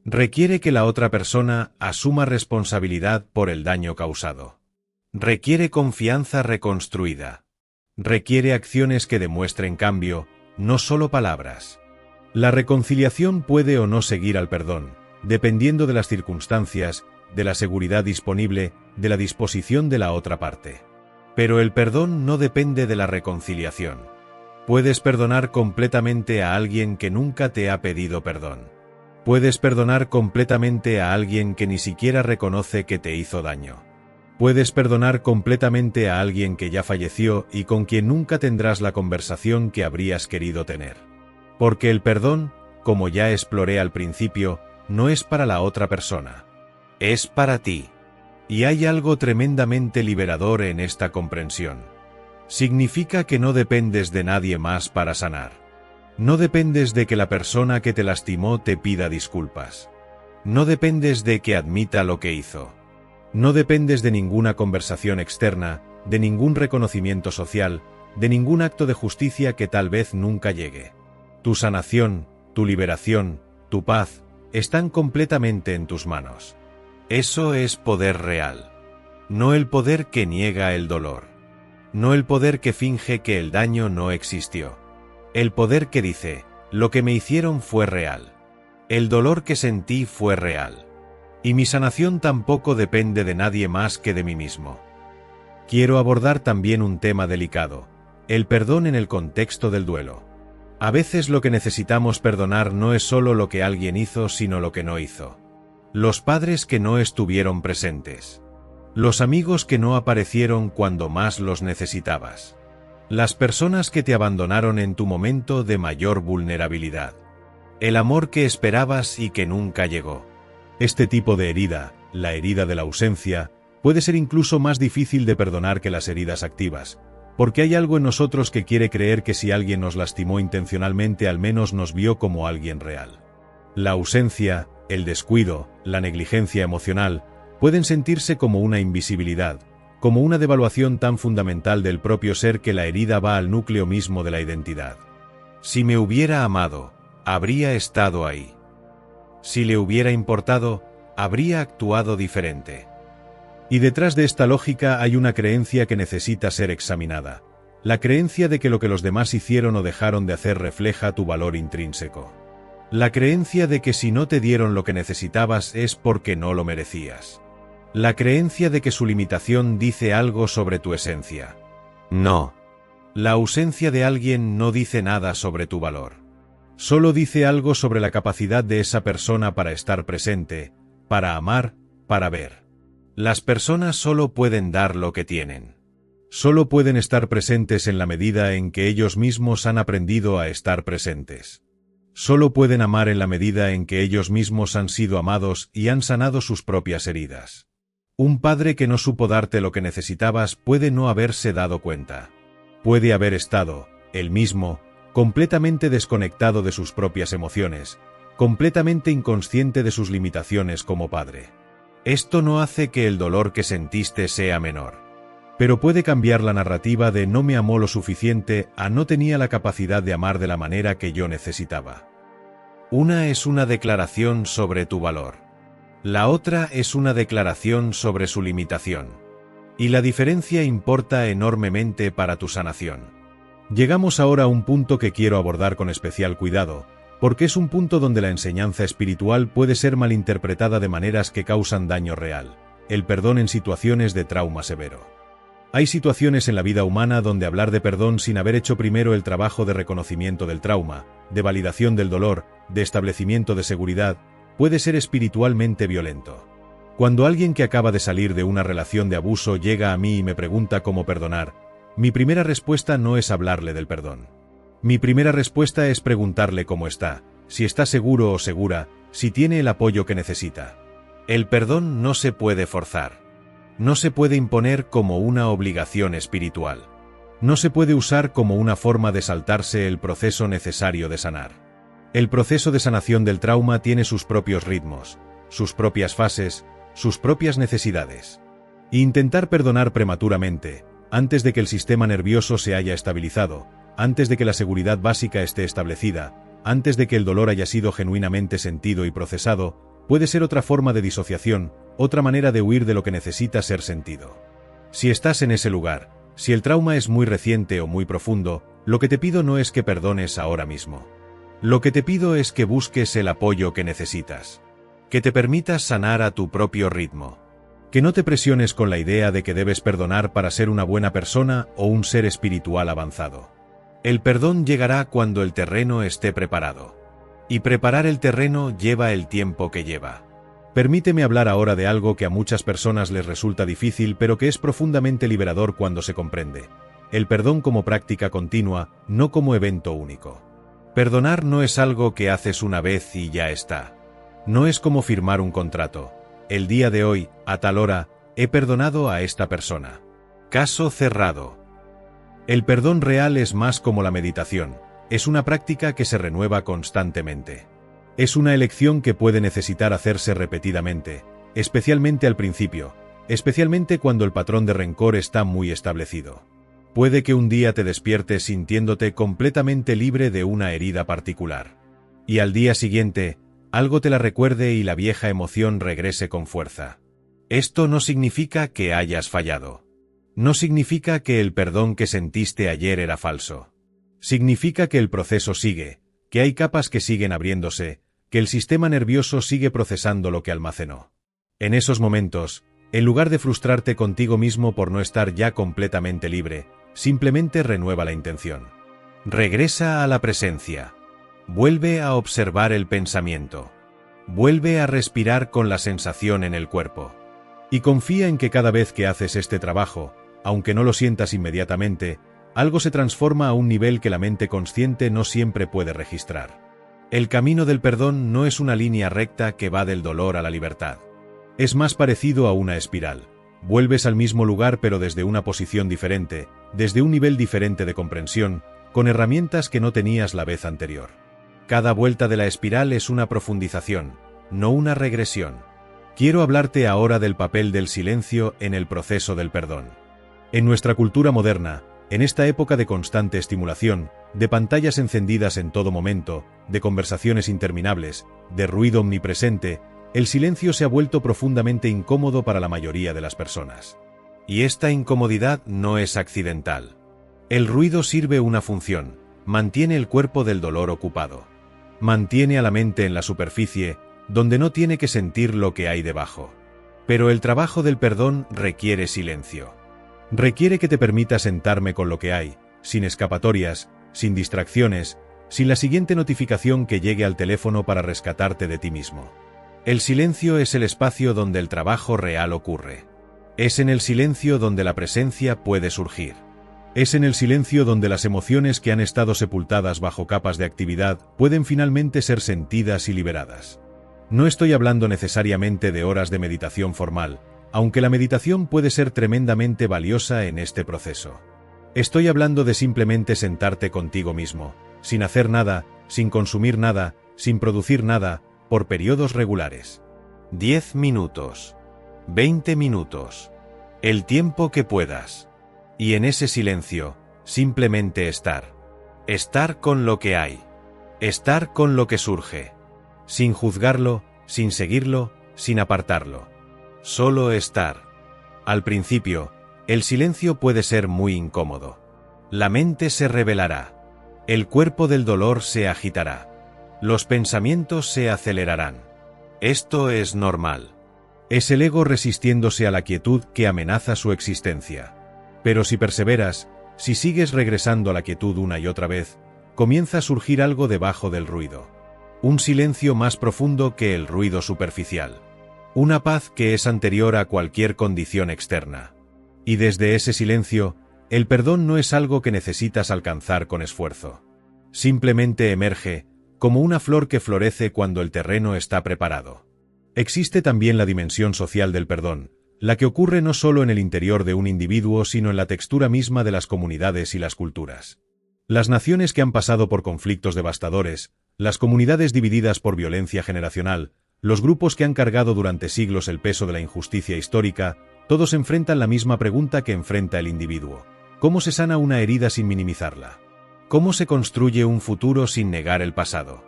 S1: Requiere que la otra persona asuma responsabilidad por el daño causado. Requiere confianza reconstruida. Requiere acciones que demuestren cambio, no solo palabras. La reconciliación puede o no seguir al perdón, dependiendo de las circunstancias, de la seguridad disponible, de la disposición de la otra parte. Pero el perdón no depende de la reconciliación. Puedes perdonar completamente a alguien que nunca te ha pedido perdón. Puedes perdonar completamente a alguien que ni siquiera reconoce que te hizo daño. Puedes perdonar completamente a alguien que ya falleció y con quien nunca tendrás la conversación que habrías querido tener. Porque el perdón, como ya exploré al principio, no es para la otra persona. Es para ti. Y hay algo tremendamente liberador en esta comprensión. Significa que no dependes de nadie más para sanar. No dependes de que la persona que te lastimó te pida disculpas. No dependes de que admita lo que hizo. No dependes de ninguna conversación externa, de ningún reconocimiento social, de ningún acto de justicia que tal vez nunca llegue. Tu sanación, tu liberación, tu paz, están completamente en tus manos. Eso es poder real. No el poder que niega el dolor. No el poder que finge que el daño no existió. El poder que dice: lo que me hicieron fue real. El dolor que sentí fue real. Y mi sanación tampoco depende de nadie más que de mí mismo. Quiero abordar también un tema delicado: el perdón en el contexto del duelo. A veces lo que necesitamos perdonar no es solo lo que alguien hizo, sino lo que no hizo. Los padres que no estuvieron presentes. Los amigos que no aparecieron cuando más los necesitabas. Las personas que te abandonaron en tu momento de mayor vulnerabilidad. El amor que esperabas y que nunca llegó. Este tipo de herida, la herida de la ausencia, puede ser incluso más difícil de perdonar que las heridas activas, porque hay algo en nosotros que quiere creer que si alguien nos lastimó intencionalmente, al menos nos vio como alguien real. La ausencia, el descuido, la negligencia emocional, pueden sentirse como una invisibilidad, como una devaluación tan fundamental del propio ser que la herida va al núcleo mismo de la identidad. Si me hubiera amado, habría estado ahí. Si le hubiera importado, habría actuado diferente. Y detrás de esta lógica hay una creencia que necesita ser examinada: la creencia de que lo que los demás hicieron o dejaron de hacer refleja tu valor intrínseco. La creencia de que si no te dieron lo que necesitabas es porque no lo merecías. La creencia de que su limitación dice algo sobre tu esencia. No. La ausencia de alguien no dice nada sobre tu valor. Solo dice algo sobre la capacidad de esa persona para estar presente, para amar, para ver. Las personas solo pueden dar lo que tienen. Solo pueden estar presentes en la medida en que ellos mismos han aprendido a estar presentes. Solo pueden amar en la medida en que ellos mismos han sido amados y han sanado sus propias heridas. Un padre que no supo darte lo que necesitabas puede no haberse dado cuenta. Puede haber estado, él mismo, completamente desconectado de sus propias emociones, completamente inconsciente de sus limitaciones como padre. Esto no hace que el dolor que sentiste sea menor. Pero puede cambiar la narrativa de no me amó lo suficiente a no tenía la capacidad de amar de la manera que yo necesitaba. Una es una declaración sobre tu valor. La otra es una declaración sobre su limitación. Y la diferencia importa enormemente para tu sanación. Llegamos ahora a un punto que quiero abordar con especial cuidado, porque es un punto donde la enseñanza espiritual puede ser malinterpretada de maneras que causan daño real: el perdón en situaciones de trauma severo. Hay situaciones en la vida humana donde hablar de perdón sin haber hecho primero el trabajo de reconocimiento del trauma, de validación del dolor, de establecimiento de seguridad, puede ser espiritualmente violento. Cuando alguien que acaba de salir de una relación de abuso llega a mí y me pregunta cómo perdonar, mi primera respuesta no es hablarle del perdón. Mi primera respuesta es preguntarle cómo está, si está seguro o segura, si tiene el apoyo que necesita. El perdón no se puede forzar. No se puede imponer como una obligación espiritual. No se puede usar como una forma de saltarse el proceso necesario de sanar. El proceso de sanación del trauma tiene sus propios ritmos, sus propias fases, sus propias necesidades. Intentar perdonar prematuramente, antes de que el sistema nervioso se haya estabilizado, antes de que la seguridad básica esté establecida, antes de que el dolor haya sido genuinamente sentido y procesado, puede ser otra forma de disociación, otra manera de huir de lo que necesita ser sentido. Si estás en ese lugar, si el trauma es muy reciente o muy profundo, lo que te pido no es que perdones ahora mismo. Lo que te pido es que busques el apoyo que necesitas. Que te permitas sanar a tu propio ritmo. Que no te presiones con la idea de que debes perdonar para ser una buena persona o un ser espiritual avanzado. El perdón llegará cuando el terreno esté preparado. Y preparar el terreno lleva el tiempo que lleva. Permíteme hablar ahora de algo que a muchas personas les resulta difícil pero que es profundamente liberador cuando se comprende. El perdón como práctica continua, no como evento único. Perdonar no es algo que haces una vez y ya está. No es como firmar un contrato. El día de hoy, a tal hora, he perdonado a esta persona. Caso cerrado. El perdón real es más como la meditación. Es una práctica que se renueva constantemente. Es una elección que puede necesitar hacerse repetidamente, especialmente al principio, especialmente cuando el patrón de rencor está muy establecido. Puede que un día te despiertes sintiéndote completamente libre de una herida particular. Y al día siguiente, algo te la recuerde y la vieja emoción regrese con fuerza. Esto no significa que hayas fallado. No significa que el perdón que sentiste ayer era falso. Significa que el proceso sigue, que hay capas que siguen abriéndose, que el sistema nervioso sigue procesando lo que almacenó. En esos momentos, en lugar de frustrarte contigo mismo por no estar ya completamente libre, simplemente renueva la intención. Regresa a la presencia. Vuelve a observar el pensamiento. Vuelve a respirar con la sensación en el cuerpo. Y confía en que cada vez que haces este trabajo, aunque no lo sientas inmediatamente, algo se transforma a un nivel que la mente consciente no siempre puede registrar. El camino del perdón no es una línea recta que va del dolor a la libertad. Es más parecido a una espiral. Vuelves al mismo lugar pero desde una posición diferente, desde un nivel diferente de comprensión, con herramientas que no tenías la vez anterior. Cada vuelta de la espiral es una profundización, no una regresión. Quiero hablarte ahora del papel del silencio en el proceso del perdón. En nuestra cultura moderna, en esta época de constante estimulación, de pantallas encendidas en todo momento, de conversaciones interminables, de ruido omnipresente, el silencio se ha vuelto profundamente incómodo para la mayoría de las personas. Y esta incomodidad no es accidental. El ruido sirve una función, mantiene el cuerpo del dolor ocupado. Mantiene a la mente en la superficie, donde no tiene que sentir lo que hay debajo. Pero el trabajo del perdón requiere silencio. Requiere que te permitas sentarme con lo que hay, sin escapatorias, sin distracciones, sin la siguiente notificación que llegue al teléfono para rescatarte de ti mismo. El silencio es el espacio donde el trabajo real ocurre. Es en el silencio donde la presencia puede surgir. Es en el silencio donde las emociones que han estado sepultadas bajo capas de actividad pueden finalmente ser sentidas y liberadas. No estoy hablando necesariamente de horas de meditación formal, aunque la meditación puede ser tremendamente valiosa en este proceso. Estoy hablando de simplemente sentarte contigo mismo, sin hacer nada, sin consumir nada, sin producir nada, por periodos regulares. 10 minutos. 20 minutos. El tiempo que puedas. Y en ese silencio, simplemente estar. Estar con lo que hay. Estar con lo que surge. Sin juzgarlo, sin seguirlo, sin apartarlo. Solo estar. Al principio, el silencio puede ser muy incómodo. La mente se rebelará. El cuerpo del dolor se agitará. Los pensamientos se acelerarán. Esto es normal. Es el ego resistiéndose a la quietud que amenaza su existencia. Pero si perseveras, si sigues regresando a la quietud una y otra vez, comienza a surgir algo debajo del ruido. Un silencio más profundo que el ruido superficial. Una paz que es anterior a cualquier condición externa. Y desde ese silencio, el perdón no es algo que necesitas alcanzar con esfuerzo. Simplemente emerge, como una flor que florece cuando el terreno está preparado. Existe también la dimensión social del perdón, la que ocurre no solo en el interior de un individuo sino en la textura misma de las comunidades y las culturas. Las naciones que han pasado por conflictos devastadores, las comunidades divididas por violencia generacional, los grupos que han cargado durante siglos el peso de la injusticia histórica, todos enfrentan la misma pregunta que enfrenta el individuo. ¿Cómo se sana una herida sin minimizarla? ¿Cómo se construye un futuro sin negar el pasado?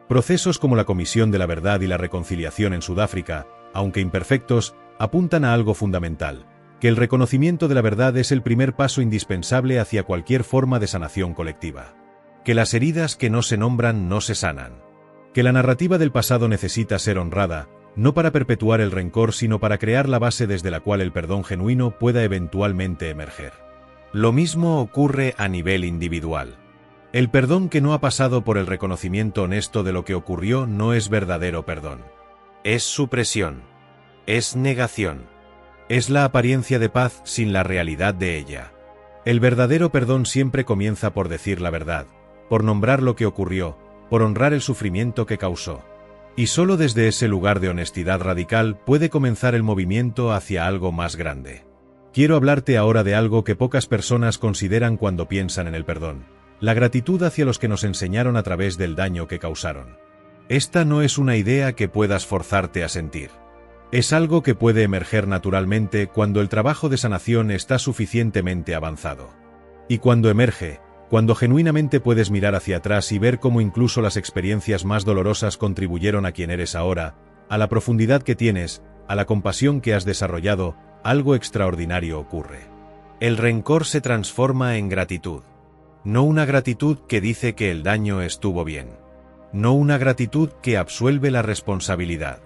S1: Procesos como la Comisión de la Verdad y la Reconciliación en Sudáfrica, aunque imperfectos, apuntan a algo fundamental, que el reconocimiento de la verdad es el primer paso indispensable hacia cualquier forma de sanación colectiva. Que las heridas que no se nombran no se sanan. Que la narrativa del pasado necesita ser honrada, no para perpetuar el rencor sino para crear la base desde la cual el perdón genuino pueda eventualmente emerger. Lo mismo ocurre a nivel individual. El perdón que no ha pasado por el reconocimiento honesto de lo que ocurrió no es verdadero perdón. Es supresión. Es negación. Es la apariencia de paz sin la realidad de ella. El verdadero perdón siempre comienza por decir la verdad, por nombrar lo que ocurrió, por honrar el sufrimiento que causó. Y solo desde ese lugar de honestidad radical puede comenzar el movimiento hacia algo más grande. Quiero hablarte ahora de algo que pocas personas consideran cuando piensan en el perdón: la gratitud hacia los que nos enseñaron a través del daño que causaron. Esta no es una idea que puedas forzarte a sentir. Es algo que puede emerger naturalmente cuando el trabajo de sanación está suficientemente avanzado. Y cuando emerge, cuando genuinamente puedes mirar hacia atrás y ver cómo incluso las experiencias más dolorosas contribuyeron a quien eres ahora, a la profundidad que tienes, a la compasión que has desarrollado, algo extraordinario ocurre. El rencor se transforma en gratitud. No una gratitud que dice que el daño estuvo bien. No una gratitud que absuelve la responsabilidad.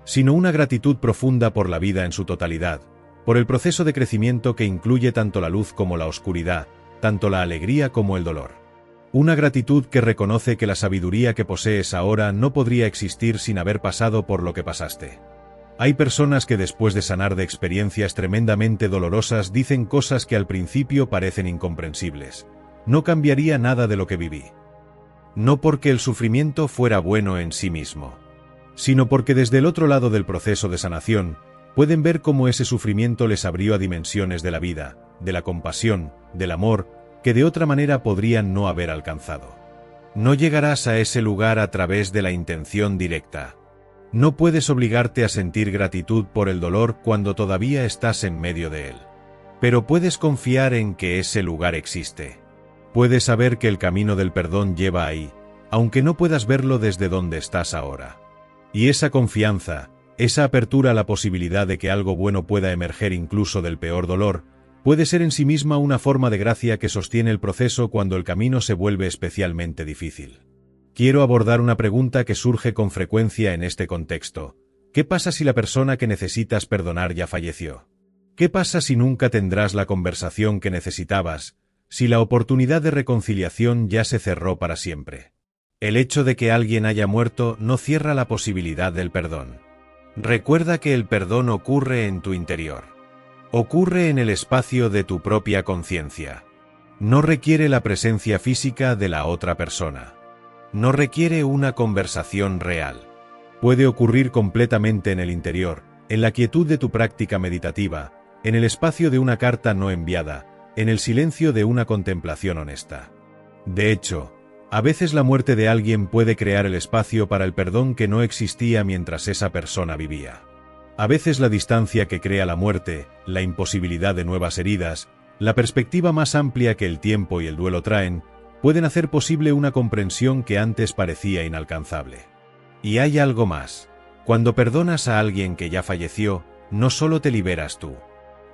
S1: Sino una gratitud profunda por la vida en su totalidad, por el proceso de crecimiento que incluye tanto la luz como la oscuridad, tanto la alegría como el dolor. Una gratitud que reconoce que la sabiduría que posees ahora no podría existir sin haber pasado por lo que pasaste. Hay personas que después de sanar de experiencias tremendamente dolorosas dicen cosas que al principio parecen incomprensibles. No cambiaría nada de lo que viví. No porque el sufrimiento fuera bueno en sí mismo, sino porque desde el otro lado del proceso de sanación, pueden ver cómo ese sufrimiento les abrió a dimensiones de la vida, de la compasión, del amor, que de otra manera podrían no haber alcanzado. No llegarás a ese lugar a través de la intención directa. No puedes obligarte a sentir gratitud por el dolor cuando todavía estás en medio de él. Pero puedes confiar en que ese lugar existe. Puedes saber que el camino del perdón lleva ahí, aunque no puedas verlo desde donde estás ahora. Y esa confianza, esa apertura a la posibilidad de que algo bueno pueda emerger incluso del peor dolor, puede ser en sí misma una forma de gracia que sostiene el proceso cuando el camino se vuelve especialmente difícil. Quiero abordar una pregunta que surge con frecuencia en este contexto. ¿Qué pasa si la persona que necesitas perdonar ya falleció? ¿Qué pasa si nunca tendrás la conversación que necesitabas, si la oportunidad de reconciliación ya se cerró para siempre? El hecho de que alguien haya muerto no cierra la posibilidad del perdón. Recuerda que el perdón ocurre en tu interior. Ocurre en el espacio de tu propia conciencia. No requiere la presencia física de la otra persona. No requiere una conversación real. Puede ocurrir completamente en el interior, en la quietud de tu práctica meditativa, en el espacio de una carta no enviada, en el silencio de una contemplación honesta. De hecho, a veces la muerte de alguien puede crear el espacio para el perdón que no existía mientras esa persona vivía. A veces la distancia que crea la muerte, la imposibilidad de nuevas heridas, la perspectiva más amplia que el tiempo y el duelo traen, pueden hacer posible una comprensión que antes parecía inalcanzable. Y hay algo más. Cuando perdonas a alguien que ya falleció, no solo te liberas tú.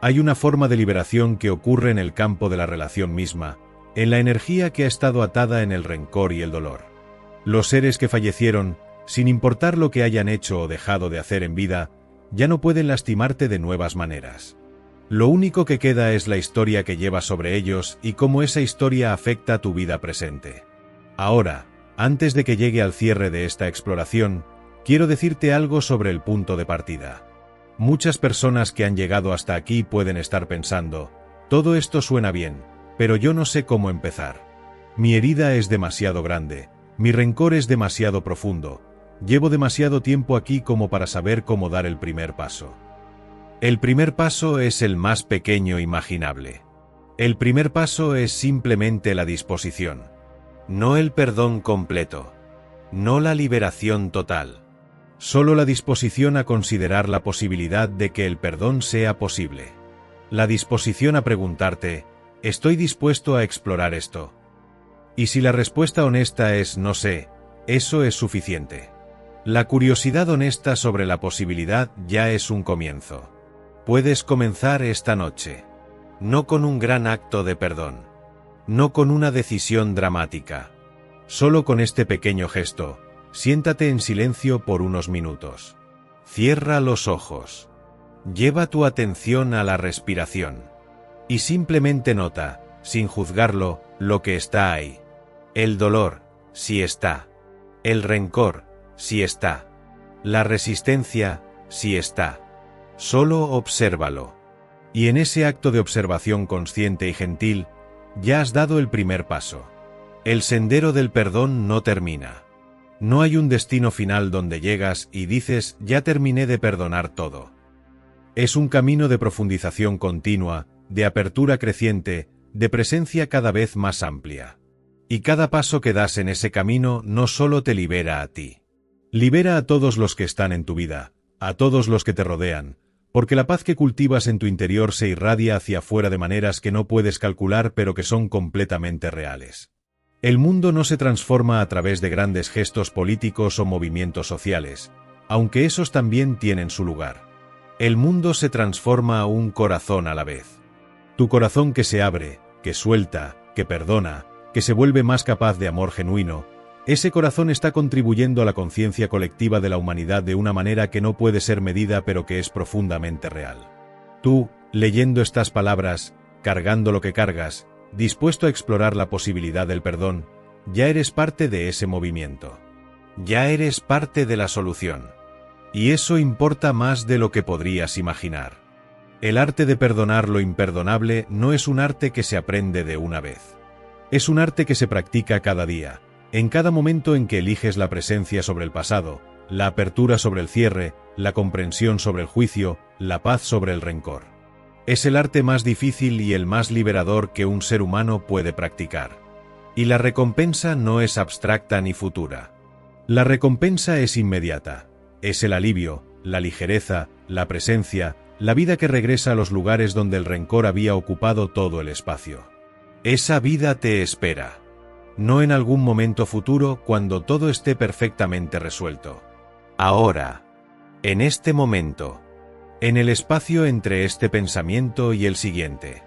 S1: Hay una forma de liberación que ocurre en el campo de la relación misma, en la energía que ha estado atada en el rencor y el dolor. Los seres que fallecieron, sin importar lo que hayan hecho o dejado de hacer en vida, ya no pueden lastimarte de nuevas maneras. Lo único que queda es la historia que llevas sobre ellos y cómo esa historia afecta tu vida presente. Ahora, antes de que llegue al cierre de esta exploración, quiero decirte algo sobre el punto de partida. Muchas personas que han llegado hasta aquí pueden estar pensando, todo esto suena bien, pero yo no sé cómo empezar. Mi herida es demasiado grande, mi rencor es demasiado profundo, llevo demasiado tiempo aquí como para saber cómo dar el primer paso. El primer paso es el más pequeño imaginable. El primer paso es simplemente la disposición. No el perdón completo. No la liberación total. Solo la disposición a considerar la posibilidad de que el perdón sea posible. La disposición a preguntarte, ¿estoy dispuesto a explorar esto? Y si la respuesta honesta es no sé, eso es suficiente. La curiosidad honesta sobre la posibilidad ya es un comienzo. Puedes comenzar esta noche. No con un gran acto de perdón. No con una decisión dramática. Solo con este pequeño gesto, siéntate en silencio por unos minutos. Cierra los ojos. Lleva tu atención a la respiración. Y simplemente nota, sin juzgarlo, lo que está ahí. El dolor, sí está. El rencor, sí está. La resistencia, sí está. Solo obsérvalo. Y en ese acto de observación consciente y gentil, ya has dado el primer paso. El sendero del perdón no termina. No hay un destino final donde llegas y dices, ya terminé de perdonar todo. Es un camino de profundización continua, de apertura creciente, de presencia cada vez más amplia. Y cada paso que das en ese camino no solo te libera a ti. Libera a todos los que están en tu vida, a todos los que te rodean, porque la paz que cultivas en tu interior se irradia hacia afuera de maneras que no puedes calcular pero que son completamente reales. El mundo no se transforma a través de grandes gestos políticos o movimientos sociales, aunque esos también tienen su lugar. El mundo se transforma a un corazón a la vez. Tu corazón que se abre, que suelta, que perdona, que se vuelve más capaz de amor genuino, ese corazón está contribuyendo a la conciencia colectiva de la humanidad de una manera que no puede ser medida pero que es profundamente real. Tú, leyendo estas palabras, cargando lo que cargas, dispuesto a explorar la posibilidad del perdón, ya eres parte de ese movimiento. Ya eres parte de la solución. Y eso importa más de lo que podrías imaginar. El arte de perdonar lo imperdonable no es un arte que se aprende de una vez. Es un arte que se practica cada día, en cada momento en que eliges la presencia sobre el pasado, la apertura sobre el cierre, la comprensión sobre el juicio, la paz sobre el rencor. Es el arte más difícil y el más liberador que un ser humano puede practicar. Y la recompensa no es abstracta ni futura. La recompensa es inmediata. Es el alivio, la ligereza, la presencia, la vida que regresa a los lugares donde el rencor había ocupado todo el espacio. Esa vida te espera. No en algún momento futuro cuando todo esté perfectamente resuelto. Ahora. En este momento. En el espacio entre este pensamiento y el siguiente.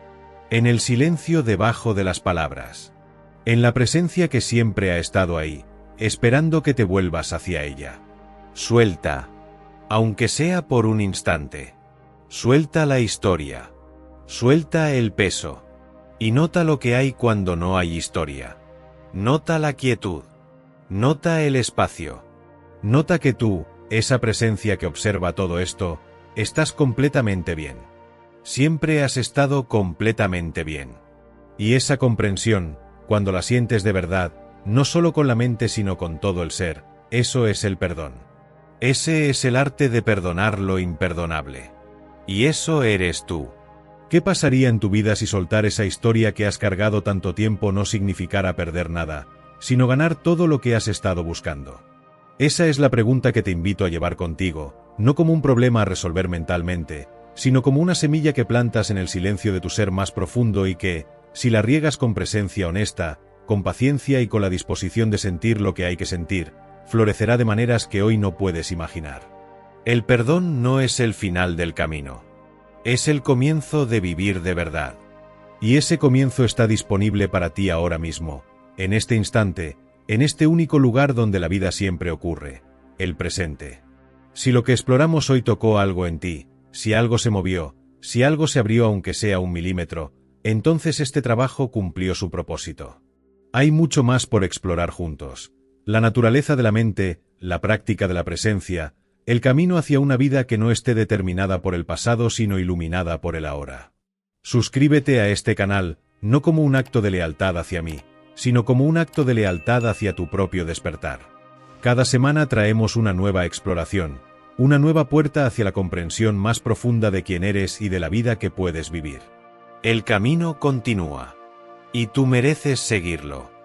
S1: En el silencio debajo de las palabras. En la presencia que siempre ha estado ahí, esperando que te vuelvas hacia ella. Suelta. Aunque sea por un instante. Suelta la historia. Suelta el peso. Y nota lo que hay cuando no hay historia. Nota la quietud. Nota el espacio. Nota que tú, esa presencia que observa todo esto, estás completamente bien. Siempre has estado completamente bien. Y esa comprensión, cuando la sientes de verdad, no solo con la mente sino con todo el ser, eso es el perdón. Ese es el arte de perdonar lo imperdonable. Y eso eres tú. ¿Qué pasaría en tu vida si soltar esa historia que has cargado tanto tiempo no significara perder nada, sino ganar todo lo que has estado buscando? Esa es la pregunta que te invito a llevar contigo, no como un problema a resolver mentalmente, sino como una semilla que plantas en el silencio de tu ser más profundo y que, si la riegas con presencia honesta, con paciencia y con la disposición de sentir lo que hay que sentir, florecerá de maneras que hoy no puedes imaginar. El perdón no es el final del camino. Es el comienzo de vivir de verdad. Y ese comienzo está disponible para ti ahora mismo, en este instante, en este único lugar donde la vida siempre ocurre, el presente. Si lo que exploramos hoy tocó algo en ti, si algo se movió, si algo se abrió aunque sea 1 milímetro, entonces este trabajo cumplió su propósito. Hay mucho más por explorar juntos. La naturaleza de la mente, la práctica de la presencia, el camino hacia una vida que no esté determinada por el pasado sino iluminada por el ahora. Suscríbete a este canal, no como un acto de lealtad hacia mí, sino como un acto de lealtad hacia tu propio despertar. Cada semana traemos una nueva exploración, una nueva puerta hacia la comprensión más profunda de quién eres y de la vida que puedes vivir. El camino continúa. Y tú mereces seguirlo.